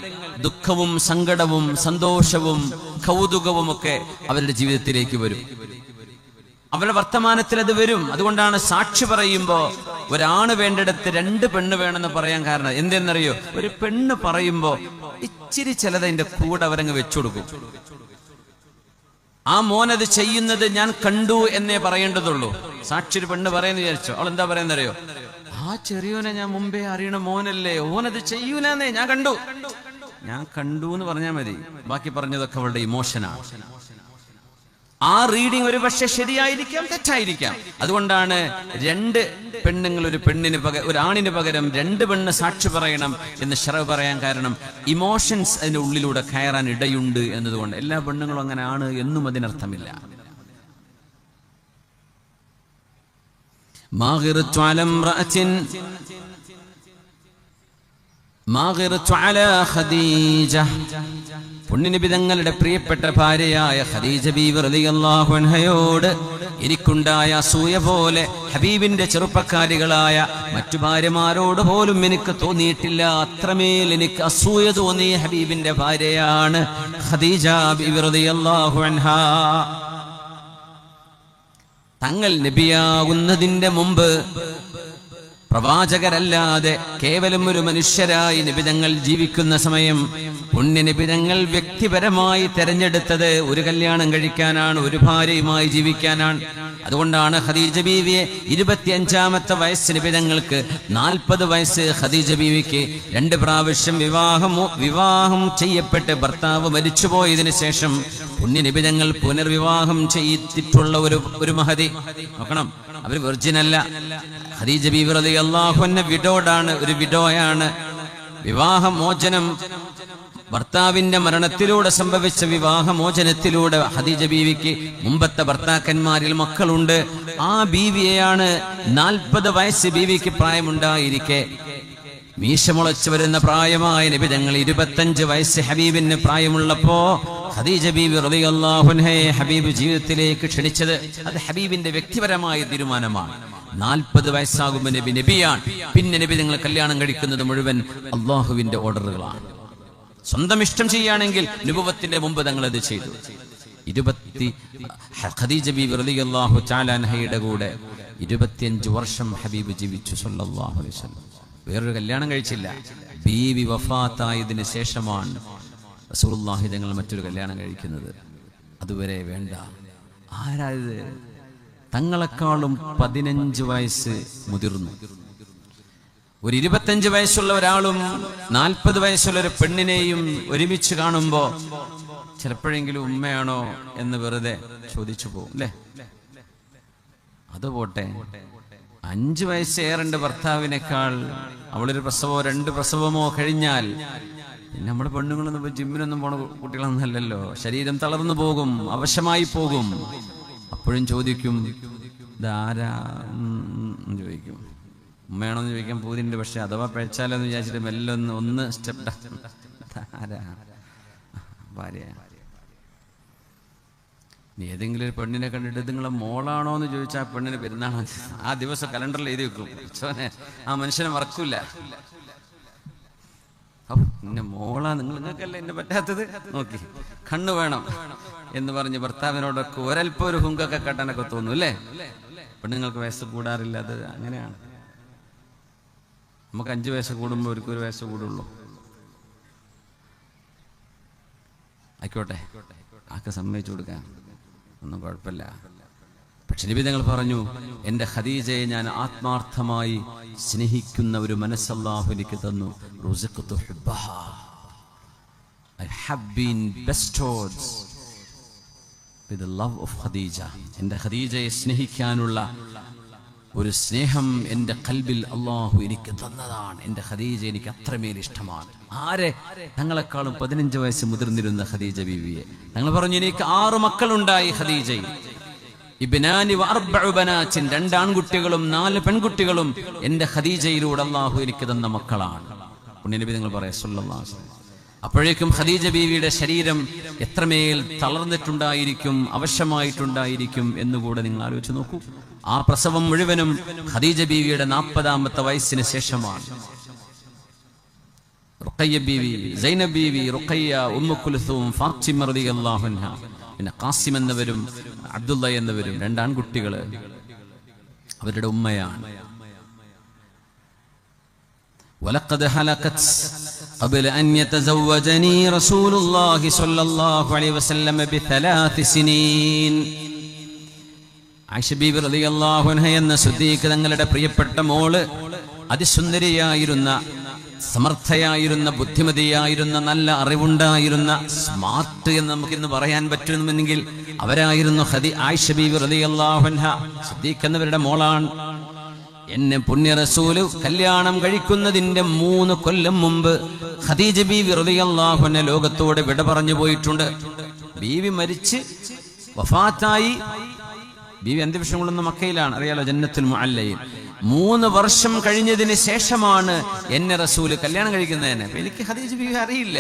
ദുഃഖവും സങ്കടവും സന്തോഷവും കൗതുകവും ഒക്കെ അവരുടെ ജീവിതത്തിലേക്ക് വരും. അവരുടെ വർത്തമാനത്തിൽ അത് വരും. അതുകൊണ്ടാണ് സാക്ഷി പറയുമ്പോ ഒരാണ് വേണ്ടിടത്ത് 2 പെണ്ണ് വേണമെന്ന് പറയാൻ കാരണം എന്തെന്നറിയോ? ഒരു പെണ്ണ് പറയുമ്പോ ഇച്ചിരി ചിലതിന്റെ കൂടെ അവരങ്ങ് വെച്ചുകൊടുക്കും. ആ മോനത് ചെയ്യുന്നത് ഞാൻ കണ്ടു എന്നേ പറയേണ്ടതുള്ളൂ. സാക്ഷി ഒരു പെണ്ണ് പറയുന്ന വിചാരിച്ചോ, അവൾ എന്താ പറയുന്നറിയോ? ആ ചെറിയോനെ ഞാൻ മുമ്പേ അറിയണ മോനല്ലേ, ഓനത് ചെയ്യൂലെന്നേ ഞാൻ കണ്ടു എന്ന് പറഞ്ഞാൽ മതി. ബാക്കി പറഞ്ഞതൊക്കെ അവളുടെ ഇമോഷനാണ്. ആ റീഡിംഗ് ഒരു പക്ഷെ ശരിയായിരിക്കാം, തെറ്റായിരിക്കാം. അതുകൊണ്ടാണ് 2 പെണ്ണുങ്ങൾ ഒരു ആണിന് പകരം 2 പെണ്ണ് സാക്ഷി പറയണം എന്ന് ശറഅ് പറയാൻ കാരണം ഇമോഷൻസ് അതിന്റെ ഉള്ളിലൂടെ കയറാൻ ഇടയുണ്ട് എന്നതുകൊണ്ട്. എല്ലാ പെണ്ണുങ്ങളും അങ്ങനെ ആണ് എന്നും അതിനർത്ഥമില്ല. പുണ്യനബി തങ്ങളുടെ പ്രിയപ്പെട്ട ഭാര്യയായ ഖദീജ ബീവി റളിയല്ലാഹു അൻഹയോട് എനിക്കുണ്ടായ അസൂയ പോലെ ഹബീബിന്റെ ചെറുപ്പക്കാരികളായ മറ്റു ഭാര്യമാരോട് പോലും എനിക്ക് തോന്നിയിട്ടില്ല. അത്രമേൽ എനിക്ക് അസൂയ തോന്നിയ ഹബീബിന്റെ ഭാര്യയാണ് ഖദീജ ബീവി റളിയല്ലാഹു അൻഹാ. തങ്ങൾ നബിയാകുന്നതിന്റെ മുമ്പ് പ്രവാചകരല്ലാതെ കേവലം ഒരു മനുഷ്യരായി നിബിതങ്ങൾ ജീവിക്കുന്ന സമയം പുണ്യ നിബിതങ്ങൾ വ്യക്തിപരമായി തെരഞ്ഞെടുത്തത് ഒരു കല്യാണം കഴിക്കാനാണ്, ഒരു ഭാര്യയുമായി ജീവിക്കാനാണ്. അതുകൊണ്ടാണ് ഖദീജ ബീവിയെ 25-ാമത്തെ വയസ്സ് നിബിതങ്ങൾക്ക് 40 വയസ്സ് ഖദീജ ബീവിക്ക് 2 പ്രാവശ്യം വിവാഹം ചെയ്യപ്പെട്ട് ഭർത്താവ് മരിച്ചുപോയതിനു ശേഷം പുണ്യ നിബിതങ്ങൾ പുനർവിവാഹം ചെയ്തിട്ടുള്ള ഒരു മഹദി. നോക്കണം, അവർ വെർജിനല്ല. ഖദീജ ബീവി റളിയല്ലാഹു അൻഹ ഒരു വിഡോയാണ്. വിവാഹമോചനം ഭർത്താവിന്റെ മരണത്തിലൂടെ സംഭവിച്ച വിവാഹമോചനത്തിലൂടെ ഖദീജ ബീവിക്ക് മുമ്പത്തെ ഭർത്താക്കന്മാരിൽ മക്കളുണ്ട്. ആ ബീവിയെയാണ് 40 വയസ്സ് ബീവിക്ക് പ്രായമുണ്ടായിരിക്കെ മീശമുളച്ചു വരുന്ന പ്രായമായ നബി തങ്ങൾ 25 വയസ്സ് ഹബീബിന് പ്രായമുള്ളപ്പോ ഖദീജ ബീവി റളിയല്ലാഹു അൻഹയെ ഹബീബ് ജീവിതത്തിലേക്ക് ക്ഷണിച്ചത് അത് ഹബീബിന്റെ വ്യക്തിപരമായ തീരുമാനമാണ്. 40 വയസ്സാകുമ്പോൾ നബിയാണ്. പിന്നെ നബി നിങ്ങൾ കല്യാണം കഴിക്കുന്നത് മുഴുവൻ അള്ളാഹുവിന്റെ ഓർഡറുകളാണ്. സ്വന്തം ഇഷ്ടം ചെയ്യുകയാണെങ്കിൽ നുബുവത്തിന്റെ മുമ്പ് തങ്ങൾ അത് ചെയ്തു. ഖദീജ ബീവി റളിയല്ലാഹു തആല അൻഹയുടെ കൂടെ 25 വർഷം ഹബീബ് ജീവിച്ചു സല്ലല്ലാഹു അലൈഹി വസല്ലം. വേറൊരു കല്യാണം കഴിച്ചില്ല. ബീവി വഫാത്തായതിനു ശേഷമാണ് റസൂലുള്ളാഹി തങ്ങൾ മറ്റൊരു കല്യാണം കഴിക്കുന്നത്. അതുവരെ വേണ്ട. ആരായത്? തങ്ങളെക്കാളും 15 വയസ്സ് മുതിർന്നു. ഒരു 25 വയസ്സുള്ള ഒരാളും 40 വയസ്സുള്ള ഒരു പെണ്ണിനെയും ഒരുമിച്ച് കാണുമ്പോ ചിലപ്പോഴെങ്കിലും ഉമ്മയാണോ എന്ന് വെറുതെ ചോദിച്ചു പോകും, അല്ലേ? അത് പോട്ടെ, 5 വയസ്സേറേണ്ട ഭർത്താവിനേക്കാൾ അവളൊരു പ്രസവമോ 2 പ്രസവമോ കഴിഞ്ഞാൽ പിന്നെ നമ്മുടെ പെണ്ണുങ്ങളൊന്നും ജിമ്മിനൊന്നും പോണ കുട്ടികളൊന്നല്ലല്ലോ. ശരീരം തളർന്നു പോകും, അവശമായി പോകും. അപ്പോഴും ചോദിക്കും, ഇതാരാ ചോദിക്കും. ഉമ്മയാണോന്ന് ചോദിക്കാൻ പൂതിണ്ട്. പക്ഷെ അഥവാ പഴച്ചാലോന്ന് വിചാരിച്ചിട്ട് മെല്ലെ ഒന്ന് സ്റ്റെപ്പ് ആരാ? ഭാര്യ. ഏതെങ്കിലും ഒരു പെണ്ണിനെ കണ്ടിട്ട് നിങ്ങളെ മോളാണോ എന്ന് ചോദിച്ചാൽ ആ പെണ്ണിന് പെരുന്നാളോ ആ ദിവസം കലണ്ടറിൽ എഴുതി വെക്കും. ആ മനുഷ്യനെ മറക്കൂല. എന്നെ മോളാ, നിങ്ങൾക്കല്ലേ എന്നെ പറ്റാത്തത്, നോക്കി കണ്ണു വേണം എന്ന് പറഞ്ഞ് ഭർത്താവിനോടൊക്കെ ഒരൽപ്പം ഒരു ഹുങ്കൊക്കെ കെട്ടാനൊക്കെ തോന്നും, അല്ലേ? പെണ്ണുങ്ങൾക്ക് വയസ്സ് കൂടാറില്ല. അത് അങ്ങനെയാണ്. നമുക്ക് 5 വയസ്സ് കൂടുമ്പോൾ അവർക്ക് 1 വയസ്സ് കൂടുള്ളൂ. ആയിക്കോട്ടെ, ആക്കെ സമ്മതിച്ചു കൊടുക്കാം, ഒന്നും കുഴപ്പമില്ല. പക്ഷെ നബി തങ്ങൾ പറഞ്ഞു, എൻ്റെ ഖദീജയെ ഞാൻ ആത്മാർത്ഥമായി സ്നേഹിക്കുന്ന ഒരു മനസ്സ് അല്ലാഹു എനിക്ക് തന്നു. I have been bestowed with the love of Khadija. എൻ്റെ ഖദീജയെ സ്നേഹിക്കാനുള്ള ഒരു സ്നേഹം എൻ്റെ ഖൽബിൽ അല്ലാഹു എനിക്ക് തന്നതാണ്. എൻ്റെ ഖദീജ എനിക്ക് അത്രമേൽ ഇഷ്ടമാണ്. ആരെ? തങ്ങളെക്കാളും 15 വയസ്സ് മുതിർന്നിരുന്ന ഖദീജ ബീവിയെ. തങ്ങൾ പറഞ്ഞു, എനിക്ക് 6 മക്കളുണ്ടായി ഖദീജയിൽ. ഇബ്നാനി വ 4 ബനാത്തിൻ, 2 ആൺകുട്ടികളും 4 പെൺകുട്ടികളും എൻ്റെ ഖദീജയിലൂടെ അല്ലാഹു എനിക്ക് തന്ന മക്കളാണ്. പുണ്യനബി നിങ്ങൾ പറയാ സല്ലല്ലാഹു അലൈഹി വസല്ലം. അപ്പോഴേക്കും ഖദീജ ബീവിയുടെ ശരീരം എത്രമേൽ തളർന്നിട്ടുണ്ടായിരിക്കും, അവശമായിട്ടുണ്ടായിരിക്കും എന്നുകൂടെ നിങ്ങൾ ആലോചിച്ച് നോക്കൂ. ആ പ്രസവം മുഴുവനും ഖദീജ ബീവിയുടെ 40-ാമത്തെ വയസ്സിന് ശേഷമാണ്. റുഖയ്യ ബീവി, സൈനബ് ബീവി, റുഖയ്യ, ഉമ്മു കുൽസൂം, ഫാത്തിമ റളിയല്ലാഹു അൻഹ, പിന്നെ ഖാസിം എന്നവരും അബ്ദുള്ള എന്നവരും 2 ആൺകുട്ടികള് അവരുടെ ഉമ്മയാണ്. ولقد هلكت قبل أن يتزوجني رسول الله صلى الله عليه وسلم ب3 سنين. ആയിഷ ബീബി റളിയല്ലാഹു അൻഹ എന്ന സിദ്ദീഖ് തങ്ങളുടെ പ്രിയപ്പെട്ട മോള് അതിസുന്ദരിയായിരുന്ന, സമർത്ഥയായിരുന്ന, ബുദ്ധിമതിയായിരുന്ന, നല്ല അറിവുണ്ടായിരുന്ന, സ്മാർട്ട് എന്ന് നമുക്കിന്ന് പറയാൻ പറ്റുമെങ്കിൽ അവരായിരുന്നു ആയിഷ ബീബി റളിയല്ലാഹു അൻഹ. സിദ്ദീഖ് എന്നവരുടെ മോളാണ്. എന്നെ പുണ്യ റസൂല് കല്യാണം കഴിക്കുന്നതിന്റെ 3 കൊല്ലം മുമ്പ് ഖദീജ ബീവി റളിയല്ലാഹു അൻഹ ലോകത്തോട് വിട പറഞ്ഞു പോയിട്ടുണ്ട്. ബീവി മരിച്ച് വഫാത്തായി. ബീവി അന്ത്യവിഷം കൊള്ളുന്ന മക്കയിലാണ്, അറിയാലോ, ജന്നത്തുൽ മുഅല്ലയിൽ. 3 വർഷം കഴിഞ്ഞതിന് ശേഷമാണ് എന്നെ റസൂല് കല്യാണം കഴിക്കുന്നതിന്. എനിക്ക് ഖദീജ ബീവി അറിയില്ല.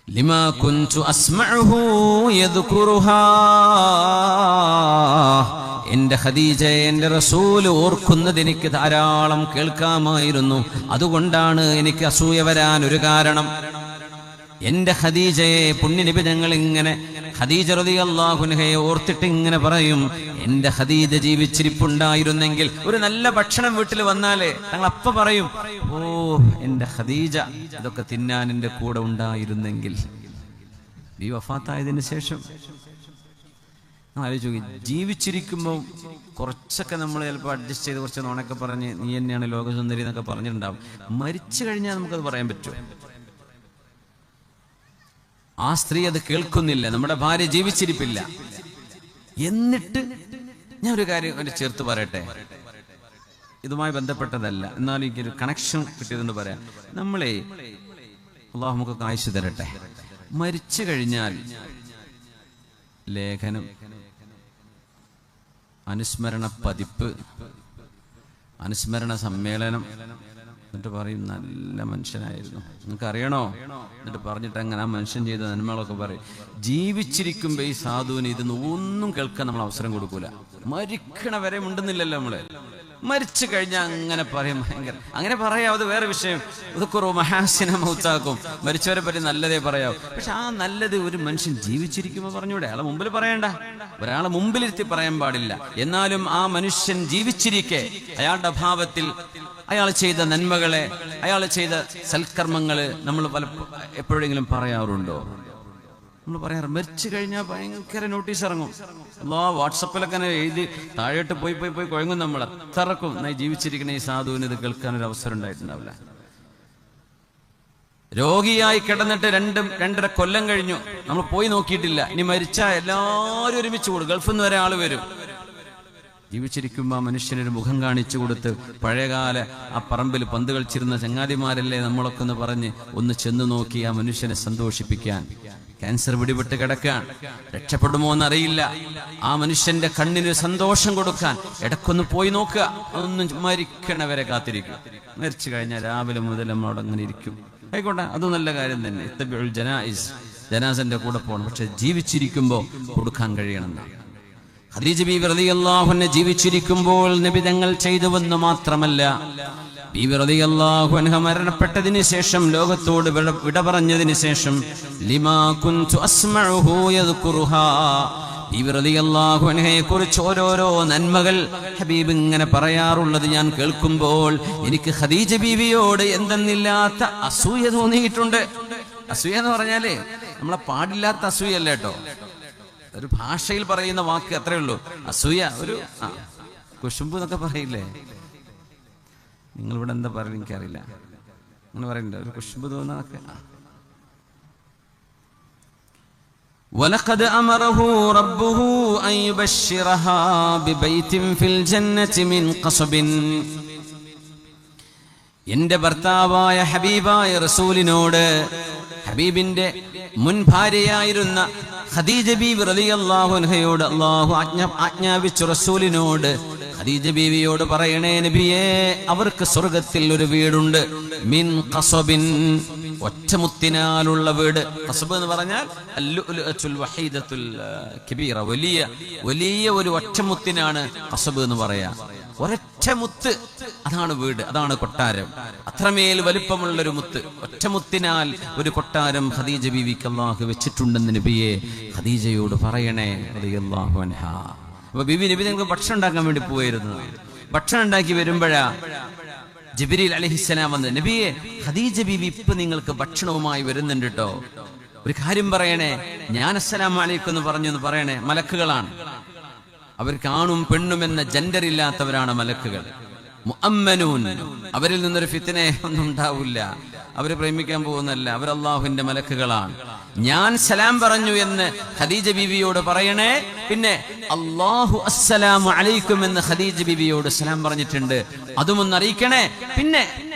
ലിമാ കുൻതു അസ്മഉഹു യദ്കുറുഹാ, എന്റെ ഖദീജയെ എന്റെ റസൂല് ഓർക്കുന്നത് എനിക്ക് ധാരാളം കേൾക്കാമായിരുന്നു. അതുകൊണ്ടാണ് എനിക്ക് അസൂയ വരാൻ ഒരു കാരണം. എന്റെ ഖദീജയെ പുണ്യനബി ഞങ്ങൾ ഇങ്ങനെ ഖദീജ റളിയല്ലാഹു അൻഹയെ ഓർത്തിട്ട് ഇങ്ങനെ പറയും, എന്റെ ഖദീജ ജീവിച്ചിരിപ്പുണ്ടായിരുന്നെങ്കിൽ, ഒരു നല്ല ഭക്ഷണം വീട്ടിൽ വന്നാലേ ഞങ്ങൾ അപ്പ പറയും, ഓ എന്റെ ഖദീജ ഇതൊക്കെ തിന്നാൻ എന്റെ കൂടെ ഉണ്ടായിരുന്നെങ്കിൽ. ഈ വഫാത്തായതിനു ശേഷം ആലോചിച്ചു, ജീവിച്ചിരിക്കുമ്പോൾ കുറച്ചൊക്കെ നമ്മൾ ചിലപ്പോൾ അഡ്ജസ്റ്റ് ചെയ്ത് കുറച്ച് നോണൊക്കെ പറഞ്ഞ് നീ തന്നെയാണ് ലോകസുന്ദരി എന്നൊക്കെ പറഞ്ഞിട്ടുണ്ടാവും. മരിച്ചു കഴിഞ്ഞാൽ നമുക്കത് പറയാൻ പറ്റുമോ? ആ സ്ത്രീ അത് കേൾക്കുന്നില്ല. നമ്മുടെ ഭാര്യ ജീവിച്ചിരിപ്പില്ല. എന്നിട്ട് ഞാൻ ഒരു കാര്യം ചേർത്ത് പറയട്ടെ, ഇതുമായി ബന്ധപ്പെട്ടതല്ല, എന്നാലും എനിക്കൊരു കണക്ഷൻ കിട്ടിയതുകൊണ്ട് പറയാം. നമ്മളെ അല്ലാഹു നമുക്കൊക്കെ ആയുസ്സ് തരട്ടെ. മരിച്ചു കഴിഞ്ഞാൽ ലേഖനം, അനുസ്മരണ പതിപ്പ്, അനുസ്മരണ സമ്മേളനം, എന്നിട്ട് പറയും നല്ല മനുഷ്യനായിരുന്നു, നിങ്ങൾക്ക് അറിയണോ, എന്നിട്ട് പറഞ്ഞിട്ട് അങ്ങനെ ആ മനുഷ്യൻ ചെയ്ത നന്മകളൊക്കെ പറയും. ജീവിച്ചിരിക്കുമ്പോ ഈ സാധുവിന് ഇതൊന്നും ഒന്നും കേൾക്കാൻ നമ്മൾ അവസരം കൊടുക്കൂല. മരിക്കണ വരെ ഉണ്ടെന്നില്ലല്ലോ നമ്മള്. മരിച്ചു കഴിഞ്ഞാൽ അങ്ങനെ പറയും, ഭയങ്കര അങ്ങനെ പറയാം. അത് വേറെ വിഷയം. ഇതൊക്കെ മഹാസിന മൗത്താക്കും, മരിച്ചവരെ പറ്റി നല്ലതേ പറയാവൂ. പക്ഷെ ആ നല്ലത് ഒരു മനുഷ്യൻ ജീവിച്ചിരിക്കുമ്പോൾ പറഞ്ഞൂടെ? അയാളെ മുമ്പിൽ പറയണ്ട, ഒരാളെ മുമ്പിലിരുത്തി പറയാൻ പാടില്ല. എന്നാലും ആ മനുഷ്യൻ ജീവിച്ചിരിക്കെ അയാളുടെ ഭാവത്തിൽ അയാൾ ചെയ്ത നന്മകളെ, അയാൾ ചെയ്ത സൽക്കർമ്മങ്ങള് നമ്മൾ എപ്പോഴെങ്കിലും പറയാറുണ്ടോ? നമ്മൾ പറയാറ്. മരിച്ചു കഴിഞ്ഞാൽ ഭയങ്കര നോട്ടീസ് ഇറങ്ങും. വാട്സപ്പിലൊക്കെ എഴുതി താഴോട്ട് പോയി കുഴങ്ങും. നമ്മൾ അത്രക്കും ജീവിച്ചിരിക്കുന്ന ഈ സാധുവിന് ഇത് കേൾക്കാനൊരു അവസരം ഉണ്ടായിട്ടുണ്ടാവില്ല. രോഗിയായി കിടന്നിട്ട് 2.5 കൊല്ലം കഴിഞ്ഞു, നമ്മൾ പോയി നോക്കിയിട്ടില്ല. ഇനി മരിച്ചാൽ എല്ലാവരും ഒരുമിച്ച് കൂടും. ഗൾഫിൽ നിന്ന് വരെ ആള് വരും. ജീവിച്ചിരിക്കുമ്പോൾ ആ മനുഷ്യനൊരു മുഖം കാണിച്ചു കൊടുത്ത്, പഴയകാല ആ പറമ്പിൽ പന്ത് കളിച്ചിരുന്ന ചങ്ങാതിമാരല്ലേ നമ്മളൊക്കെ എന്ന് പറഞ്ഞ് ഒന്ന് ചെന്ന് നോക്കി ആ മനുഷ്യനെ സന്തോഷിപ്പിക്കാൻ. ക്യാൻസർ പിടിപെട്ട് കിടക്കാൻ, രക്ഷപ്പെടുമോ എന്നറിയില്ല. ആ മനുഷ്യന്റെ കണ്ണിന് സന്തോഷം കൊടുക്കാൻ ഇടക്കൊന്ന് പോയി നോക്കുക. അതൊന്നും മരിക്കണവരെ കാത്തിരിക്കും. മരിച്ചു കഴിഞ്ഞാൽ രാവിലെ മുതൽ നമ്മളവിടെ അങ്ങനെ ഇരിക്കും. ആയിക്കോട്ടെ, അത് നല്ല കാര്യം തന്നെ. ഇത്തബിഉൽ ജനായിസ്, ജനാസന്റെ കൂടെ പോകണം. പക്ഷെ ജീവിച്ചിരിക്കുമ്പോൾ കൊടുക്കാൻ കഴിയണം. ഖദീജ ബീവി റളിയല്ലാഹു അൻഹ ജീവിച്ചിരിക്കുമ്പോൾ നബി തങ്ങൾ ചെയ്തുവെന്ന് മാത്രമല്ല, ബീവി റളിയല്ലാഹു അൻഹ മരണപ്പെട്ടതിന് ശേഷം, ലോകത്തോട് വിട പറഞ്ഞതിന് ശേഷം, ലിമാ കുൻതു അസ്മഉഹു യദ്കുറുഹാ, ബീവി റളിയല്ലാഹു അൻഹയെ കുറിച്ച് ഓരോരോ നന്മകൾ ഹബീബ് ഇങ്ങനെ പറയാറുള്ളത് ഞാൻ കേൾക്കുമ്പോൾ എനിക്ക് ഖദീജ ബീവിയോട് എന്തെന്നില്ലാത്ത അസൂയ തോന്നിയിട്ടുണ്ട്. അസൂയ എന്ന് പറഞ്ഞാലേ നമ്മളെ പാടില്ലാത്ത അസൂയല്ല കേട്ടോ, ഒരു ഭാഷയിൽ പറയുന്ന വാക്ക് അത്രേ ഉള്ളൂ. അസൂയ ഒരു കുശുമ്പ് എന്നൊക്കെ പറയില്ലേ? നിങ്ങളിവിടെ എന്താ പറയുക എനിക്കറിയില്ല. അങ്ങനെ പറയണ്ട, ഒരു കുശുമ്പ് തോന്നാക്കെ. وَلَقَدْ أَمَرَهُ رَبُّهُ أَن يُبَشِّرَهَا بِبَيْتٍ فِي الْجَنَّةِ مِنْ قَصَبٍ. എന്റെ ഭർത്താവായ ഹബീബായ റസൂലിനോട്, ഹബീബിന്റെ മുൻ ഭാര്യയായിരുന്ന ഖദീജ ബീവി റളിയല്ലാഹു അൻഹയോട് അല്ലാഹു ആജ്ഞാപിച്ചു റസൂലിനോട്, ഖദീജ ബീവിയോട് പറയണേ നബിയേ, അവർക്ക് സ്വർഗ്ഗത്തിൽ ഒരു വീടുണ്ട്. മിൻ ഖസബിൻ, ഒറ്റമുത്തിനാലുള്ള വീട്. ഖസബ് എന്ന് പറഞ്ഞാൽ അൽ-ലുഅ്ലുഅത്തുൽ വഹീദത്തുൽ കബീറ, വലിയ ഒരു ഒറ്റമുത്തിനാണ് ഖസബ് എന്ന് പറയാ. ഒരൊറ്റ മുത്ത്, അതാണ് വീട്, അതാണ് കൊട്ടാരം. അത്രമേൽ വലിപ്പമുള്ളൊരു മുത്ത്, ഒറ്റ മുത്തിനാൽ ഒരു കൊട്ടാരം ഖദീജ ബീവിക്ക് അല്ലാഹു വെച്ചിട്ടുണ്ടെന്ന് നബിയെ ഖദീജയോട് പറയണേ റളിയല്ലാഹു അൻഹാ. അപ്പൊ ബീവി നബി നിങ്ങൾക്ക് ഭക്ഷണം ഉണ്ടാക്കാൻ വേണ്ടി പോയിരുന്നു. ഭക്ഷണം ഉണ്ടാക്കി വരുമ്പോഴാ ജിബ്രീൽ അലൈഹിസ്സലാം വന്ന്, നബിയെ ഖദീജ ബീവി ഇപ്പൊ നിങ്ങൾക്ക് ഭക്ഷണവുമായി വരുന്നുണ്ട് കേട്ടോ, ഒരു കാര്യം പറയണേ, ഞാൻ അസ്സലാമു അലൈക്കും എന്ന് പറഞ്ഞു എന്ന് പറയണേ. മലക്കുകളാണ്, അവർക്ക് ആണും പെണ്ണും എന്ന ജെൻഡർ ഇല്ലാത്തവരാണ് മലക്കുകൾ. മുഅമ്മനൂൻ, അവരിൽ നിന്നൊരു ഫിത്ന ഒന്നും ഉണ്ടാവില്ല, അവര് പ്രേമിക്കാൻ പോകുന്നല്ല, അവർ അല്ലാഹുവിന്റെ മലക്കുകളാണ്. ഞാൻ സലാം പറഞ്ഞു എന്ന് ഖദീജ ബീവിയോട് പറയണേ. പിന്നെ അല്ലാഹു അസ്സലാമു അലൈക്കും എന്ന് ഖദീജ ബീവിയോട് സലാം പറഞ്ഞിട്ടുണ്ട്, അതുമൊന്ന് അറിയിക്കണേ. പിന്നെ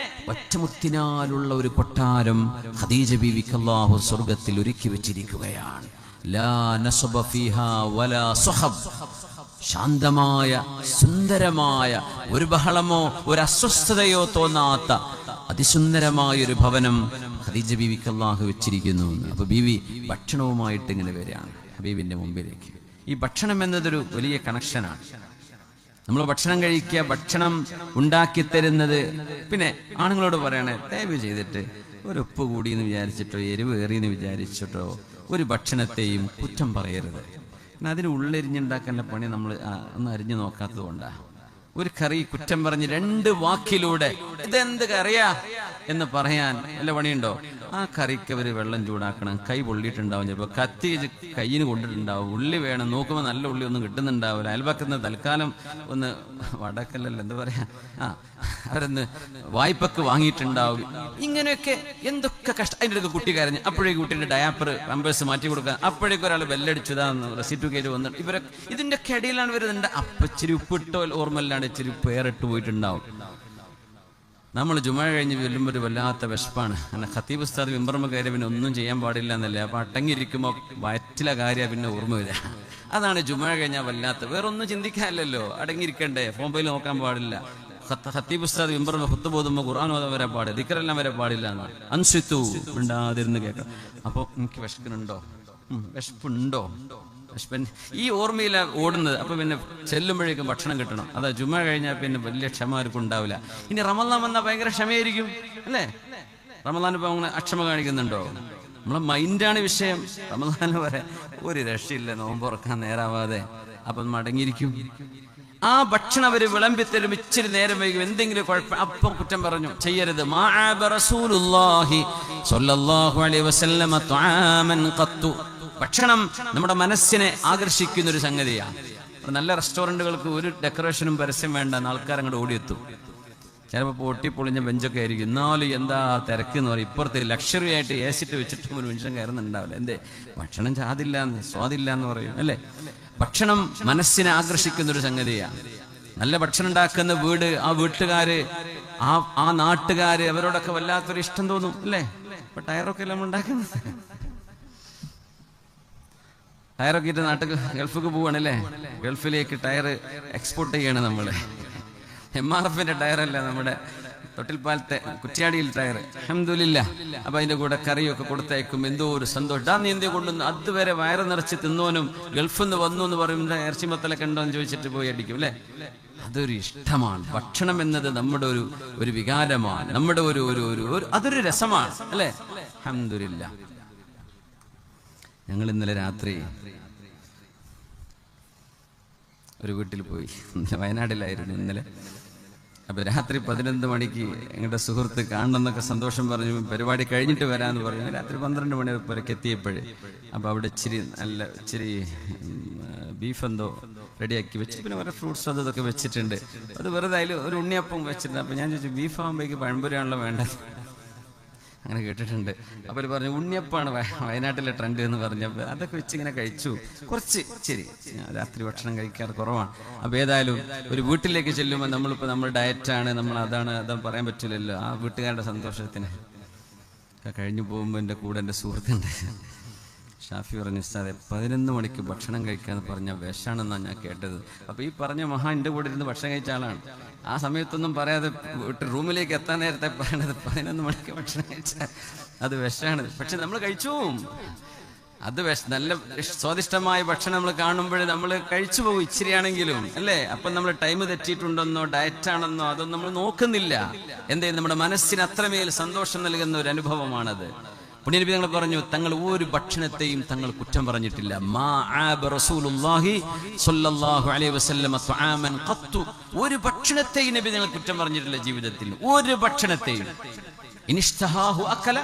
ഒറ്റമുത്തിനാലുള്ള ഒരു കൊട്ടാരം ഖദീജ ബീവിക്ക് അല്ലാഹു സ്വർഗ്ഗത്തിൽ ഒരുക്കി വെച്ചിരിക്കുകയാണ്. ലാ നസബ ഫീഹാ വലാ സുഹബ്, ശാന്തമായ സുന്ദരമായ ഒരു ബഹളമോ ഒരു അസ്വസ്ഥതയോ തോന്നാത്ത അതിസുന്ദരമായ ഒരു ഭവനം ഖദീജ ബീവിക്ക് അല്ലാഹു വെച്ചിരിക്കുന്നു. അപ്പൊ ബീവി ഭക്ഷണവുമായിട്ട് ഇങ്ങനെ വരികയാണ് ഹബീബിന്റെ മുമ്പിലേക്ക്. ഈ ഭക്ഷണം എന്നതൊരു വലിയ കണക്ഷനാണ്. നമ്മൾ ഭക്ഷണം കഴിക്കുക, ഭക്ഷണം ഉണ്ടാക്കി തരുന്നത്. പിന്നെ ആണുങ്ങളോട് പറയണേ, ദയവ് ചെയ്തിട്ട് ഒരു ഉപ്പ് കൂടി എന്ന് വിചാരിച്ചിട്ടോ എരിവ് ഏറിയെന്ന് വിചാരിച്ചിട്ടോ ഒരു ഭക്ഷണത്തെയും കുറ്റം പറയരുത്. അതിന് ഉള്ളെരിഞ്ഞുണ്ടാക്കേണ്ട പണി നമ്മൾ ഒന്ന് അരിഞ്ഞു നോക്കാത്തത് കൊണ്ടാണ്. ഒരു കറി കുറ്റം പറഞ്ഞ് 2 വാക്കിലൂടെ ഇതെന്ത് കറിയാ എന്ന് പറയാൻ വല്ല പണിയുണ്ടോ? ആ കറിക്ക് അവർ വെള്ളം ചൂടാക്കണം, കൈ പൊള്ളിയിട്ടുണ്ടാവും, ചിലപ്പോൾ കത്തി കയ്യിന് കൊണ്ടിട്ടുണ്ടാവും, ഉള്ളി വേണം, നോക്കുമ്പോൾ നല്ല ഉള്ളി ഒന്നും കിട്ടുന്നുണ്ടാവില്ല, അയൽപക്കത്ത് തൽക്കാലം ഒന്ന് വടക്കല്ലല്ലോ എന്താ പറയാ, അവരൊന്ന് വായ്പക്ക് വാങ്ങിയിട്ടുണ്ടാവും. ഇങ്ങനെയൊക്കെ എന്തൊക്കെ കഷ്ടം. അതിൻ്റെ അടുത്ത് കുട്ടി കരഞ്ഞ്, അപ്പോഴേക്ക് കുട്ടീൻ്റെ ഡയാപ്പർ പമ്പേഴ്സ് മാറ്റി കൊടുക്കാൻ, അപ്പോഴേക്കും ഒരാൾ ബെല്ലടിച്ചതാന്ന് റെസിറ്റ് കയറി വന്നിട്ട് ഇവരെ ഇതിൻ്റെ ഇടയിലാണ് വരുന്നുണ്ട്. അപ്പം ഇച്ചിരി ഉപ്പിട്ടോ ഓർമ്മയില്ലാണ്ട് ഇച്ചിരി പേരിട്ട് പോയിട്ടുണ്ടാവും. നമ്മൾ ജുമഅ കഴിഞ്ഞ് ചെല്ലുമ്പോൾ ഒരു വല്ലാത്ത വിശപ്പാണ്. അങ്ങനെ ഖത്തീബ് ഉസ്താദ് മിമ്പറുമ്മ കയറി പിന്നെ ഒന്നും ചെയ്യാൻ പാടില്ല എന്നല്ലേ, അപ്പം അടങ്ങിയിരിക്കുമ്പോൾ വയറ്റിലെ കാര്യം പിന്നെ ഓർമ്മ വരിക. അതാണ് ജുമഅ കഴിഞ്ഞാൽ വല്ലാത്ത, വേറൊന്നും ചിന്തിക്കാനില്ലല്ലോ, അടങ്ങിയിരിക്കണ്ടേ, മൊബൈൽ നോക്കാൻ പാടില്ല. ഖത്തീബ് ഉസ്താദ് മിമ്പറുമ്മ ഖുത്ബ ഓതുമ്പോൾ ഖുർആൻ ഓതാൻ വരെ പാടില്ല, ദിക്റെല്ലാം വരെ പാടില്ല എന്നാണ്. അൻസിത്തു, ഉണ്ടാതിരുന്ന് കേൾക്കണം. അപ്പോൾ എനിക്ക് വിശക്കുന്നുണ്ടോ, വിശപ്പുണ്ടോ, ഈ ഓർമ്മയില ഓടുന്നത്. അപ്പൊ പിന്നെ ചെല്ലുമ്പോഴേക്കും ഭക്ഷണം കിട്ടണം. അതാ ജുമഅ കഴിഞ്ഞാൽ പിന്നെ വലിയ ക്ഷമ ആർക്കും ഉണ്ടാവില്ല. ഇനി റമളാൻ വന്നാൽ ഭയങ്കര ക്ഷമയായിരിക്കും അല്ലേ? റമളാൻ ഇപ്പൊ അങ്ങനെ അക്ഷമ കാണിക്കുന്നുണ്ടോ? നമ്മളെ മൈൻഡാണ് വിഷയം. റമളാൻ വരെ ഒരു രക്ഷയില്ല, നോമ്പ് തുറക്കാൻ നേരാവാതെ അപ്പം മടങ്ങിയിരിക്കും. ആ ഭക്ഷണം അവര് വിളമ്പിത്തരും, ഇച്ചിരി നേരം വൈകും, എന്തെങ്കിലും കുഴപ്പം അപ്പം കുറ്റം പറഞ്ഞു ചെയ്യരുത്. മഅബ റസൂലുള്ളാഹി സ്വല്ലല്ലാഹു അലൈഹി വസല്ലമ തുആമൻ ഖത്തു. ഭക്ഷണം നമ്മുടെ മനസ്സിനെ ആകർഷിക്കുന്ന ഒരു സംഗതിയാണ്. നല്ല റെസ്റ്റോറൻറ്റുകൾക്ക് ഒരു ഡെക്കറേഷനും പരസ്യം വേണ്ട, ആൾക്കാർ അങ്ങോട്ട് ഓടിയെത്തും. ചിലപ്പോൾ പൊട്ടിപ്പൊളിഞ്ഞ ബെഞ്ചൊക്കെ ആയിരിക്കും, എന്നാലും എന്താ തിരക്ക് എന്ന് പറയും. ഇപ്പുറത്ത് ലക്ഷറി ആയിട്ട് ഏസിട്ട് വെച്ചിട്ടും ഒരു മനുഷ്യൻ കയറുന്നുണ്ടാവില്ല. എന്തേ? ഭക്ഷണം സ്വാദില്ല എന്ന് പറയും അല്ലേ? ഭക്ഷണം മനസ്സിനെ ആകർഷിക്കുന്ന ഒരു സംഗതിയാണ്. നല്ല ഭക്ഷണം ഉണ്ടാക്കുന്ന വീട്, ആ വീട്ടുകാര്, ആ നാട്ടുകാര്, അവരോടൊക്കെ വല്ലാത്തൊരു ഇഷ്ടം തോന്നും അല്ലേ? ഇപ്പൊ ടയറൊക്കെ നമ്മൾ ഉണ്ടാക്കുന്നത്, ടയറൊക്കെ ഇട്ട് നാട്ടിൽ ഗൾഫിലേക്ക് പോവാണല്ലേ, ഗൾഫിലേക്ക് ടയർ എക്സ്പോർട്ട് ചെയ്യണം നമ്മള്. MRFന്റെ ടയറല്ല, നമ്മുടെ തൊട്ടിൽപ്പാലത്തെ കുറ്റ്യാടിയിൽ ടയർ. അൽഹംദുലില്ലാ. അപ്പൊ അതിന്റെ കൂടെ കറിയൊക്കെ കൊടുത്തയക്കും, എന്തോ ഒരു സന്തോഷം. നീ എന്തേ കൊണ്ടുവന്ന്, അതുവരെ വയറ് നിറച്ച് തിന്നോനും ഗൾഫിൽ നിന്ന് വന്നു എന്ന് പറയുമ്പോൾ ഇറച്ചി മത്തലൊക്കെ ഉണ്ടോ എന്ന് ചോദിച്ചിട്ട് പോയി അടിക്കും അല്ലേ? അതൊരു ഇഷ്ടമാണ്. ഭക്ഷണം എന്നത് നമ്മുടെ ഒരു വികാരമാണ്, നമ്മുടെ അതൊരു രസമാണ് അല്ലേ? അൽഹംദുലില്ലാ. ഞങ്ങൾ ഇന്നലെ രാത്രി ഒരു വീട്ടിൽ പോയി, വയനാട്ടിലായിരുന്നു ഇന്നലെ. അപ്പൊ രാത്രി 11 മണിക്ക് ഞങ്ങളുടെ സുഹൃത്ത് കാണണമെന്നൊക്കെ സന്തോഷം പറഞ്ഞു, പരിപാടി കഴിഞ്ഞിട്ട് വരാമെന്ന് പറഞ്ഞു. രാത്രി 12 മണി വരെക്ക് എത്തിയപ്പോഴേ അപ്പൊ അവിടെ ഇച്ചിരി ബീഫ് എന്തോ റെഡിയാക്കി വെച്ച്, പിന്നെ വേറെ ഫ്രൂട്ട്സ് അതൊക്കെ വെച്ചിട്ടുണ്ട്. അത് വെറുതെ അതിൽ ഒരു ഉണ്ണിയപ്പം വെച്ചിട്ടുണ്ട്. അപ്പൊ ഞാൻ ചോദിച്ചു, ബീഫ് ആകുമ്പോഴേക്ക് പഴംപൊരിയാണല്ലോ വേണ്ടത്, അങ്ങനെ കേട്ടിട്ടുണ്ട്. അപ്പോൾ പറഞ്ഞു ഉണ്ണിയപ്പാണ് വയനാട്ടിലെ ട്രെൻഡ് എന്ന് പറഞ്ഞപ്പോൾ അതൊക്കെ വെച്ച് ഇങ്ങനെ കഴിച്ചു. കുറച്ച് ശരി, രാത്രി ഭക്ഷണം കഴിക്കാറ് കുറവാണ്. അപ്പോൾ ഏതായാലും ഒരു വീട്ടിലേക്ക് ചെല്ലുമ്പോൾ നമ്മളിപ്പോൾ നമ്മൾ ഡയറ്റാണ്, നമ്മൾ അതാണ് പറയാൻ പറ്റില്ലല്ലോ. ആ വീട്ടുകാരുടെ സന്തോഷത്തിന് കഴിഞ്ഞു പോകുമ്പോൾ എൻ്റെ കൂടെ എൻ്റെ സുഹൃത്തുണ്ട് ഷാഫി പറഞ്ഞു, ഉസ്താദെ 11 മണിക്ക് ഭക്ഷണം കഴിക്കാന്ന് പറഞ്ഞ വിഷാണെന്നാണ് ഞാൻ കേട്ടത്. അപ്പോൾ ഈ പറഞ്ഞ മഹാ എൻ്റെ കൂടെ ഇരുന്ന് ഭക്ഷണം കഴിച്ച ആളാണ്. ആ സമയത്തൊന്നും പറയാതെ റൂമിലേക്ക് എത്താൻ നേരത്തെ പറയണത് 11 മണിക്ക് ഭക്ഷണം കഴിച്ചാൽ അത് വിഷമാണ്. പക്ഷെ നമ്മൾ കഴിച്ചു. അത് നല്ല സ്വാദിഷ്ടമായ ഭക്ഷണം നമ്മൾ കാണുമ്പോൾ നമ്മൾ കഴിച്ചു പോകും, ഇച്ചിരിയാണെങ്കിലും അല്ലേ. അപ്പം നമ്മൾ ടൈം തെറ്റിയിട്ടുണ്ടെന്നോ ഡയറ്റാണെന്നോ അതൊന്നും നമ്മൾ നോക്കുന്നില്ല. എന്തേ, നമ്മുടെ മനസ്സിന് അത്രമേൽ സന്തോഷം നൽകുന്ന ഒരു അനുഭവമാണത്. പുണ്യനബി തങ്ങൾ പറഞ്ഞു, തങ്ങൾ ഒരു ഭക്ഷണത്തെയും തങ്ങൾ കുറ്റം പറഞ്ഞിട്ടില്ല. മാ ആബ റസൂലുള്ളാഹി സ്വല്ലല്ലാഹു അലൈഹി വസല്ലം തആമൻ ഖത്തു. ഒരു ഭക്ഷണത്തെയും നബി തങ്ങൾ കുറ്റം പറഞ്ഞിട്ടില്ല ജീവിതത്തിൽ, ഒരു ഭക്ഷണത്തെയും. ഇനിഷ്തഹാഹു അക്കല,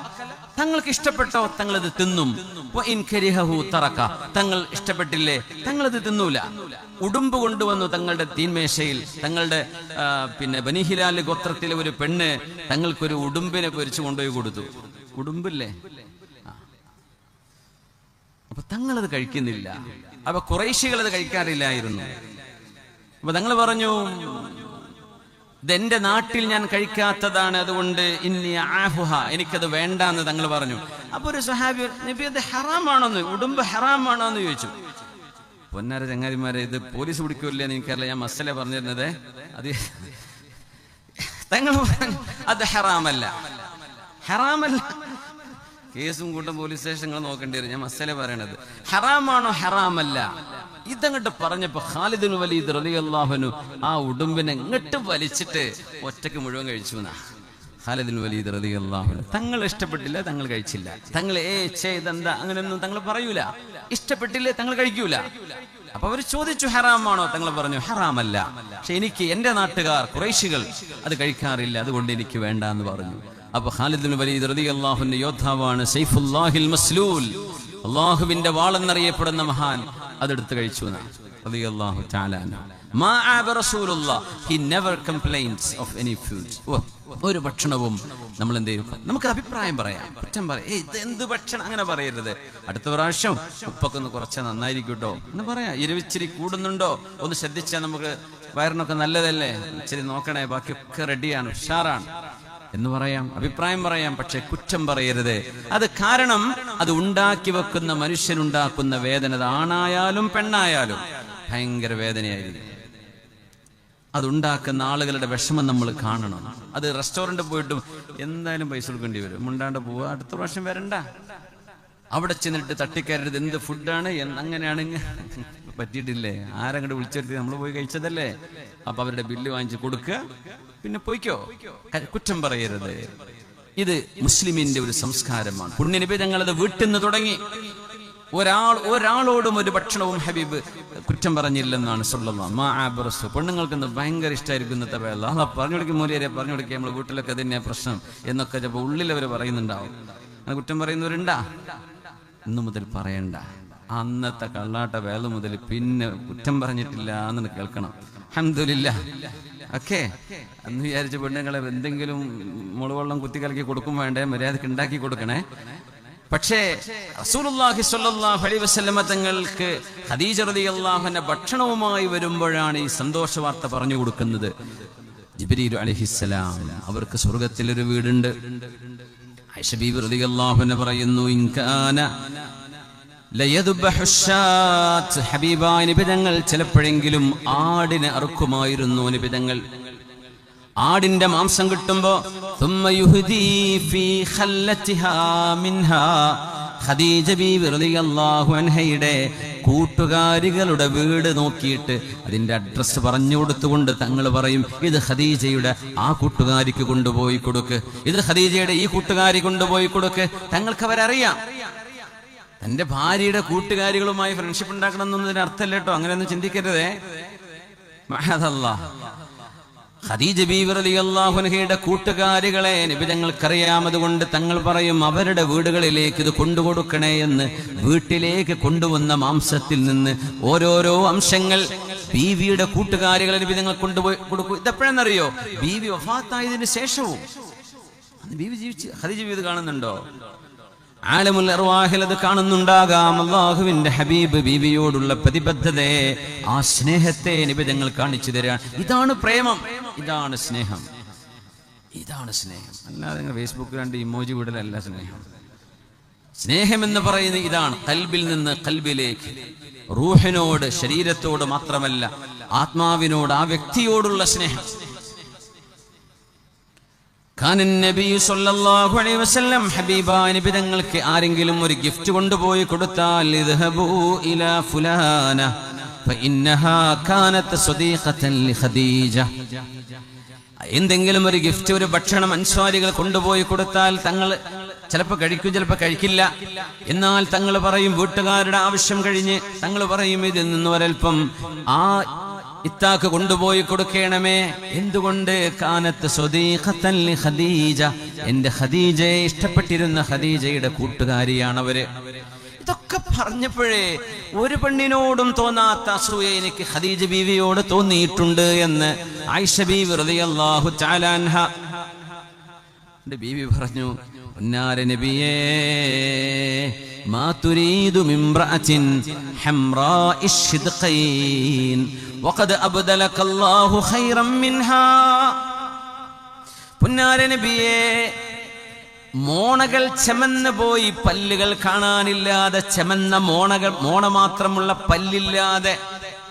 തങ്ങൾക്ക് ഇഷ്ടപ്പെട്ടോ തങ്ങളത് തിന്നും. വഇൻ കരിഹഹു തറക, തങ്ങൾ ഇഷ്ടപ്പെട്ടില്ലേ തങ്ങളത് തിന്നൂല. ഉടുമ്പ് കൊണ്ടുവന്നു തങ്ങളുടെ തീന്മേശയിൽ. തങ്ങളുടെ ബനി ഹിലാൽ ഗോത്രത്തിലെ ഒരു പെണ്ണ് തങ്ങൾക്കൊരു ഉടുമ്പിനെ പൊരിച്ചു കൊണ്ടുപോയി കൊടുത്തു. ഉടുമ്പില്ലേ, അപ്പൊ തങ്ങളത് കഴിക്കുന്നില്ല. അപ്പൊ ഖുറൈശികൾ അത് കഴിക്കാറില്ലായിരുന്നു. അപ്പൊ തങ്ങൾ പറഞ്ഞു, ഇതെന്റെ നാട്ടിൽ ഞാൻ കഴിക്കാത്തതാണ്, അതുകൊണ്ട് ഇന്നി ആഫുഹ, എനിക്കത് വേണ്ടാന്ന് തങ്ങൾ പറഞ്ഞു. അപ്പൊ ഒരു സ്വഹാബി, നബി അത് ഹറാമാണോന്ന്, ഉടുമ്പ് ഹറാമാണോന്ന് ചോദിച്ചു. പൊന്നാര ചങ്ങാതിമാരെ, ഇത് പോലീസ് പിടിക്കൂല്ലേ എന്ന് എനിക്കറിയില്ല, ഞാൻ മസല പറഞ്ഞിരുന്നത്. അത് തങ്ങൾ പറഞ്ഞു അത് ഹറാമല്ല, ഹറാമല്ല. കേസും കൂട്ടം പോലീസ് സ്റ്റേഷനുകൾ നോക്കേണ്ടി വരും. ഞാൻ മസല പറയണത് ഹറാമാണോ ഹറാമല്ല. ഇതങ്ങോട്ട് പറഞ്ഞപ്പോ ഖാലിദ് ഇബ്നു വലീദ് റളിയല്ലാഹു അൻഹു ആ ഉടുമ്പിനെ ഇങ്ങോട്ട് വലിച്ചിട്ട് ഒറ്റക്ക് മുഴുവൻ കഴിച്ചു എന്നാ. ഖാലിദ് ഇബ്നു വലീദ് റളിയല്ലാഹു അൻഹു തങ്ങൾ ഇഷ്ടപ്പെട്ടില്ല, തങ്ങൾ കഴിച്ചില്ല. തങ്ങൾ ഇതെന്താ അങ്ങനെയൊന്നും തങ്ങൾ പറയൂല. ഇഷ്ടപ്പെട്ടില്ലേ തങ്ങൾ കഴിക്കൂല. അപ്പൊ അവർ ചോദിച്ചു ഹറാമാണോ, തങ്ങൾ പറഞ്ഞു ഹറാമല്ല, പക്ഷെ എനിക്ക് എന്റെ നാട്ടുകാർ ഖുറൈശികൾ അത് കഴിക്കാറില്ല, അതുകൊണ്ട് എനിക്ക് വേണ്ട എന്ന് പറഞ്ഞു. അപ്പൊ ഖാലിദ് ഇബ്നു വലീദ് റളിയല്ലാഹു അൻഹു യോദ്ധാവാണ്, സൈഫുല്ലാഹിൽ മസ്ലൂൽ, അല്ലാഹുവിന്റെ വാളെന്നറിയപ്പെടുന്ന മഹാൻ, അതെടുത്ത് കഴിച്ചു റളിയല്ലാഹു തആല അൻഹു. മാ ആബ റസൂലുള്ളാഹ്, he never complains of any food. ഒരു ഭക്ഷണവും നമ്മൾ എന്ത് ചെയ്യും, നമുക്ക് അഭിപ്രായം പറയാം, കുറ്റം പറയാം, ഇത് എന്ത് ഭക്ഷണം അങ്ങനെ പറയരുത്. അടുത്ത പ്രാവശ്യം ഉപ്പൊക്കെ ഒന്ന് കുറച്ച് നന്നായിരിക്കും കേട്ടോ എന്ന് പറയാം. ഇരുവിച്ചിരി കൂടുന്നുണ്ടോ ഒന്ന് ശ്രദ്ധിച്ചാൽ നമുക്ക് വയറിനൊക്കെ നല്ലതല്ലേ, ഇച്ചിരി നോക്കണേ, ബാക്കിയൊക്കെ റെഡിയാണ്, ഉഷാറാണ് എന്ന് പറയാം, അഭിപ്രായം പറയാം. പക്ഷെ കുറ്റം പറയരുത്. അത് കാരണം അത് ഉണ്ടാക്കി വെക്കുന്ന മനുഷ്യനുണ്ടാക്കുന്ന വേദന, അത് ആണായാലും പെണ്ണായാലും ഭയങ്കര വേദനയായിരിക്കും. അതുണ്ടാക്കുന്ന ആളുകളുടെ വിഷമം നമ്മൾ കാണണം. അത് റെസ്റ്റോറന്റ് പോയിട്ടും എന്തായാലും പൈസ കൊടുക്കേണ്ടി വരും. മുണ്ടാണ്ട് പോവുക, അടുത്ത പ്രാവശ്യം വരണ്ട. അവിടെ ചെന്നിട്ട് തട്ടിക്കയറരുത്, എന്ത് ഫുഡാണ് അങ്ങനെയാണ് പറ്റിയിട്ടില്ലേ, ആരങ്ങോട്ട് വിളിച്ചെടുത്ത് നമ്മൾ പോയി കഴിച്ചതല്ലേ. അപ്പൊ അവരുടെ ബില്ല് വാങ്ങിച്ച് കൊടുക്കുക, പിന്നെ പോയിക്കോ. കുറ്റം പറയരുത്. ഇത് മുസ്ലിമിന്റെ ഒരു സംസ്കാരമാണ്. പുണ്യനബി തങ്ങളത് വീട്ടിൽ നിന്ന് തുടങ്ങി. ഒരാളോടും ഒരു ഭക്ഷണവും ഹബീബ് കുറ്റം പറഞ്ഞില്ലെന്നാണ് സല്ലല്ലാഹു അലൈഹി വസല്ലം. പെണ്ണുങ്ങൾക്കൊന്ന് ഭയങ്കര ഇഷ്ടമായിരിക്കും ഇന്നത്തെ വേള. പറഞ്ഞു കൊടുക്കും, മൂലിയരെ പറഞ്ഞു കൊടുക്കുക, നമ്മളെ വീട്ടിലൊക്കെ തന്നെയാ പ്രശ്നം എന്നൊക്കെ ചിലപ്പോൾ ഉള്ളിലവർ പറയുന്നുണ്ടാവും. അങ്ങനെ കുറ്റം പറയുന്നവരുണ്ടാ? ഇന്നു മുതൽ പറയണ്ട. അന്നത്തെ കള്ളാട്ട വേള മുതൽ പിന്നെ കുറ്റം പറഞ്ഞിട്ടില്ല എന്ന് കേൾക്കണം. അൽഹംദുലില്ലാഹ്. ഓക്കെ, അന്ന് വിചാരിച്ച പെണ്ണുങ്ങളെ എന്തെങ്കിലും മുളവെള്ളം കുത്തി കലക്കി കൊടുക്കും വേണ്ടേ, മര്യാദക്ക് ഉണ്ടാക്കി കൊടുക്കണേ. പക്ഷേ റസൂലുള്ളാഹി സ്വല്ലല്ലാഹു അലൈഹി വസല്ലം തങ്ങൾക്ക് ഖദീജ റളിയല്ലാഹു അൻഹ ഭക്ഷണവുമായി വരുമ്പോഴാണ് ഈ സന്തോഷ വാർത്ത പറഞ്ഞു കൊടുക്കുന്നത്. ജിബ്രീൽ അലൈഹിസ്സലാം, അവർക്ക് സ്വർഗ്ഗത്തിലൊരു വീടുണ്ട്. ആയിഷ ബീവി റളിയല്ലാഹു അൻഹ പറയുന്നു, ഇൻകാന ലയദ്ബഹുശാത്ത്, ഹബീബായ നബി തങ്ങൾ ചിലപ്പോഴെങ്കിലും ആടിനെ അറുക്കുമായിരുന്നു. നബി തങ്ങൾ ആടിന്റെ മാംസം കിട്ടുമ്പോ ഖദീജ ബീവി റളിയല്ലാഹു അൻഹയുടെ കൂട്ടുകാരികളുടെ വീട് നോക്കിയിട്ട് അതിന്റെ അഡ്രസ് പറഞ്ഞു കൊടുത്തുകൊണ്ട് തങ്ങൾ പറയും, ഇത് ഖദീജയുടെ ആ കൂട്ടുകാരിക്ക് കൊണ്ടുപോയി കൊടുക്ക്, ഇത് ഖദീജയുടെ ഈ കൂട്ടുകാരി കൊണ്ടുപോയി കൊടുക്ക്. തങ്ങൾക്ക് അവരറിയാം. തന്റെ ഭാര്യയുടെ കൂട്ടുകാരികളുമായി ഫ്രണ്ട്ഷിപ്പ് ഉണ്ടാക്കണം എന്നതിന് അർത്ഥമല്ല കേട്ടോ, അങ്ങനെയൊന്നും ചിന്തിക്കരുതേ. മഅദല്ലാഹ്. ഖദീജ ബീവി റളിയല്ലാഹു അൻഹയുടെ കൂട്ടുകാരികളെ നബി തങ്ങൾക്കറിയാം. അതുകൊണ്ട് തങ്ങൾ പറയും, അവരുടെ വീടുകളിലേക്ക് ഇത് കൊണ്ടുകൊടുക്കണേ എന്ന്. വീട്ടിലേക്ക് കൊണ്ടുവന്ന മാംസത്തിൽ നിന്ന് ഓരോരോ അംശങ്ങൾ ബീവിയുടെ കൂട്ടുകാരികളെ നബി തങ്ങൾ കൊണ്ടുപോയി കൊടുക്കും. ഇതെപ്പോഴെന്നറിയോ? ബീവി വഫാത്തായതിനു ശേഷവും. ബീവി ജീവിച്ച് ഖദീജ ബീവി ഇത് കാണുന്നുണ്ടോ? ആലമുൽ അർവാഹിൽ അത് കാണുന്നുണ്ടാകാം. അല്ലാഹുവിന്റെ ഹബീബ് ബീവിയോടുള്ള പ്രതിബദ്ധതയെ, ആ സ്നേഹത്തെ നബി തങ്ങൾ കാണിച്ചു തരാൻ. ഇതാണ് പ്രേമം, ഇതാണ് സ്നേഹം, ഇതാണ് സ്നേഹം. അല്ലാതെ ഫേസ്ബുക്കിൽ രണ്ട് ഇമോജി വിടലല്ല സ്നേഹം. സ്നേഹം എന്ന് പറയുന്നത് ഇതാണ്. ഖൽബിൽ നിന്ന് ഖൽബിലേക്ക്, റൂഹിനോട്, ശരീരത്തോട് മാത്രമല്ല, ആത്മാവിനോട്, ആ വ്യക്തിയോടുള്ള സ്നേഹം. കാനൻ നബി സല്ലല്ലാഹു അലൈഹി വസല്ലം ഹബീബായ നബി തങ്ങൾക്ക് ആരെങ്കിലും ഒരു ഗിഫ്റ്റ് കൊണ്ടുപോയി കൊടുത്താൽ ഇദ്ഹബൂ ഇലാ ഫുലാന ഫഇന്നഹാ കാനത് സദീഖതൻ ലിഖദീജ. എന്തെങ്കിലും ഒരു ഗിഫ്റ്റ്, ഒരു ഭക്ഷണം അൻസ്വാരികൾ കൊണ്ടുപോയി കൊടുത്താൽ തങ്ങൾ ചിലപ്പോൾ കഴിക്കും, ചിലപ്പോൾ കഴിക്കില്ല. എന്നാൽ തങ്ങൾ പറയും, വീട്ടുകാരുടെ ആവശ്യം കഴിഞ്ഞ് തങ്ങൾ പറയും, ഇതിൽ നിന്ന് ഒരൽപ്പം ആ ഇത്താക്ക് കൊണ്ടുപോയി കൊടുക്കണമേ. എന്തുകൊണ്ട്? കാനത്ത് സ്വദീഖത്തൻ ലി ഖദീജ, എന്റെ ഖദീജയെ ഇഷ്ടപ്പെട്ടിരുന്ന ഖദീജയുടെ കൂട്ടുകാരിയാണവര്. ഇതൊക്കെ പറഞ്ഞപ്പോഴേ ഒരു പെണ്ണിനോടും തോന്നാത്ത അസൂയ എനിക്ക് ഖദീജ ബീവിയോട് തോന്നിയിട്ടുണ്ട് എന്ന് ആയിഷ ബീവി റളിയല്ലാഹു തആല അൻഹ ബീവി പറഞ്ഞു, ഉന്നാര നബിയേ, മാ തുരീദു മിംറഅത്തിൻ ഹംറാഇ ശിദ്ഖൈൻ വഖദ് അബ്ദലകല്ലാഹു ഖൈറൻ മിൻഹാ. പുന്നാര നബിയേ, മോണകൾ ചെമന്ന് പോയി, പല്ലുകൾ കാണാനില്ലാതെ ചെമന്ന മോണ മാത്രമുള്ള പല്ലില്ലാതെ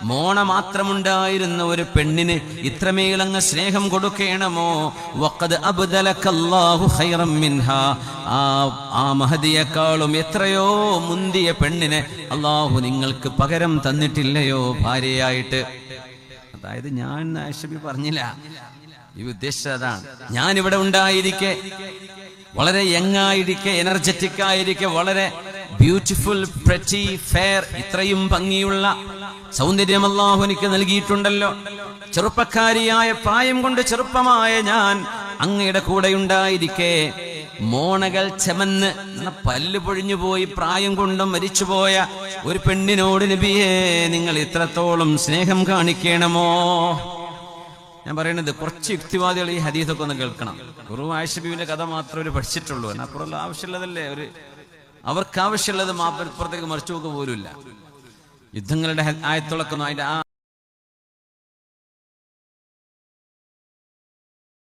മോണ മാത്രമുണ്ടായിരുന്ന ഒരു പെണ്ണിന് ഇത്രമേലങ്ങ് സ്നേഹം കൊടുക്കണമോ? വഖദ് അബ്ദലകല്ലാഹു ഖൈറൻ മിൻഹാ, ആ മഹദിയേക്കാളും എത്രയോ മുന്തിയ പെണ്ണിനെ അല്ലാഹു നിങ്ങൾക്ക് പകരം തന്നിട്ടില്ലയോ ഭാര്യയായിട്ട്? അതായത് ഞാൻ ആയിഷബി പറഞ്ഞില്ല, ഈ ഉദ്ദേശിച്ചത് അതാണ്. ഞാനിവിടെ ഉണ്ടായിരിക്കെ, വളരെ യങ്ങായിരിക്കെ, എനർജറ്റിക് ആയിരിക്കെ, വളരെ ബ്യൂട്ടിഫുൾ, പ്രെറ്റി, ഫെയർ, ഇത്രയും ഭംഗിയുള്ള സൗന്ദര്യം അല്ലാഹു എനിക്ക് നൽകിയിട്ടുണ്ടല്ലോ. ചെറുപ്പക്കാരിയായ, പ്രായം കൊണ്ട് ചെറുപ്പമായ ഞാൻ അങ്ങയുടെ കൂടെ ഉണ്ടായിരിക്കെ മോണകൾ ചെമന്ന് പല്ല് പൊഴിഞ്ഞു പോയി പ്രായം കൊണ്ട് മരിച്ചുപോയ ഒരു പെണ്ണിനോട് നബിയേ നിങ്ങൾ ഇത്രത്തോളം സ്നേഹം കാണിക്കണമോ? ഞാൻ പറയുന്നത് കുറച്ച് യുക്തിവാദികൾ ഈ ഹദീസൊക്കെ ഒന്ന് കേൾക്കണം. വെറും ആയിഷ ബീവിന്റെ കഥ മാത്രമേ ഒരു പഠിച്ചിട്ടുള്ളൂ. അപ്പുറമുള്ള ആവശ്യമുള്ളതല്ലേ, അവർക്ക് ആവശ്യമുള്ളത് മാപ്പുറത്തേക്ക് മറിച്ചു നോക്കുക പോലുമില്ല. യുദ്ധങ്ങളുടെ ആയത്തുളക്കുന്നു അതിന്റെ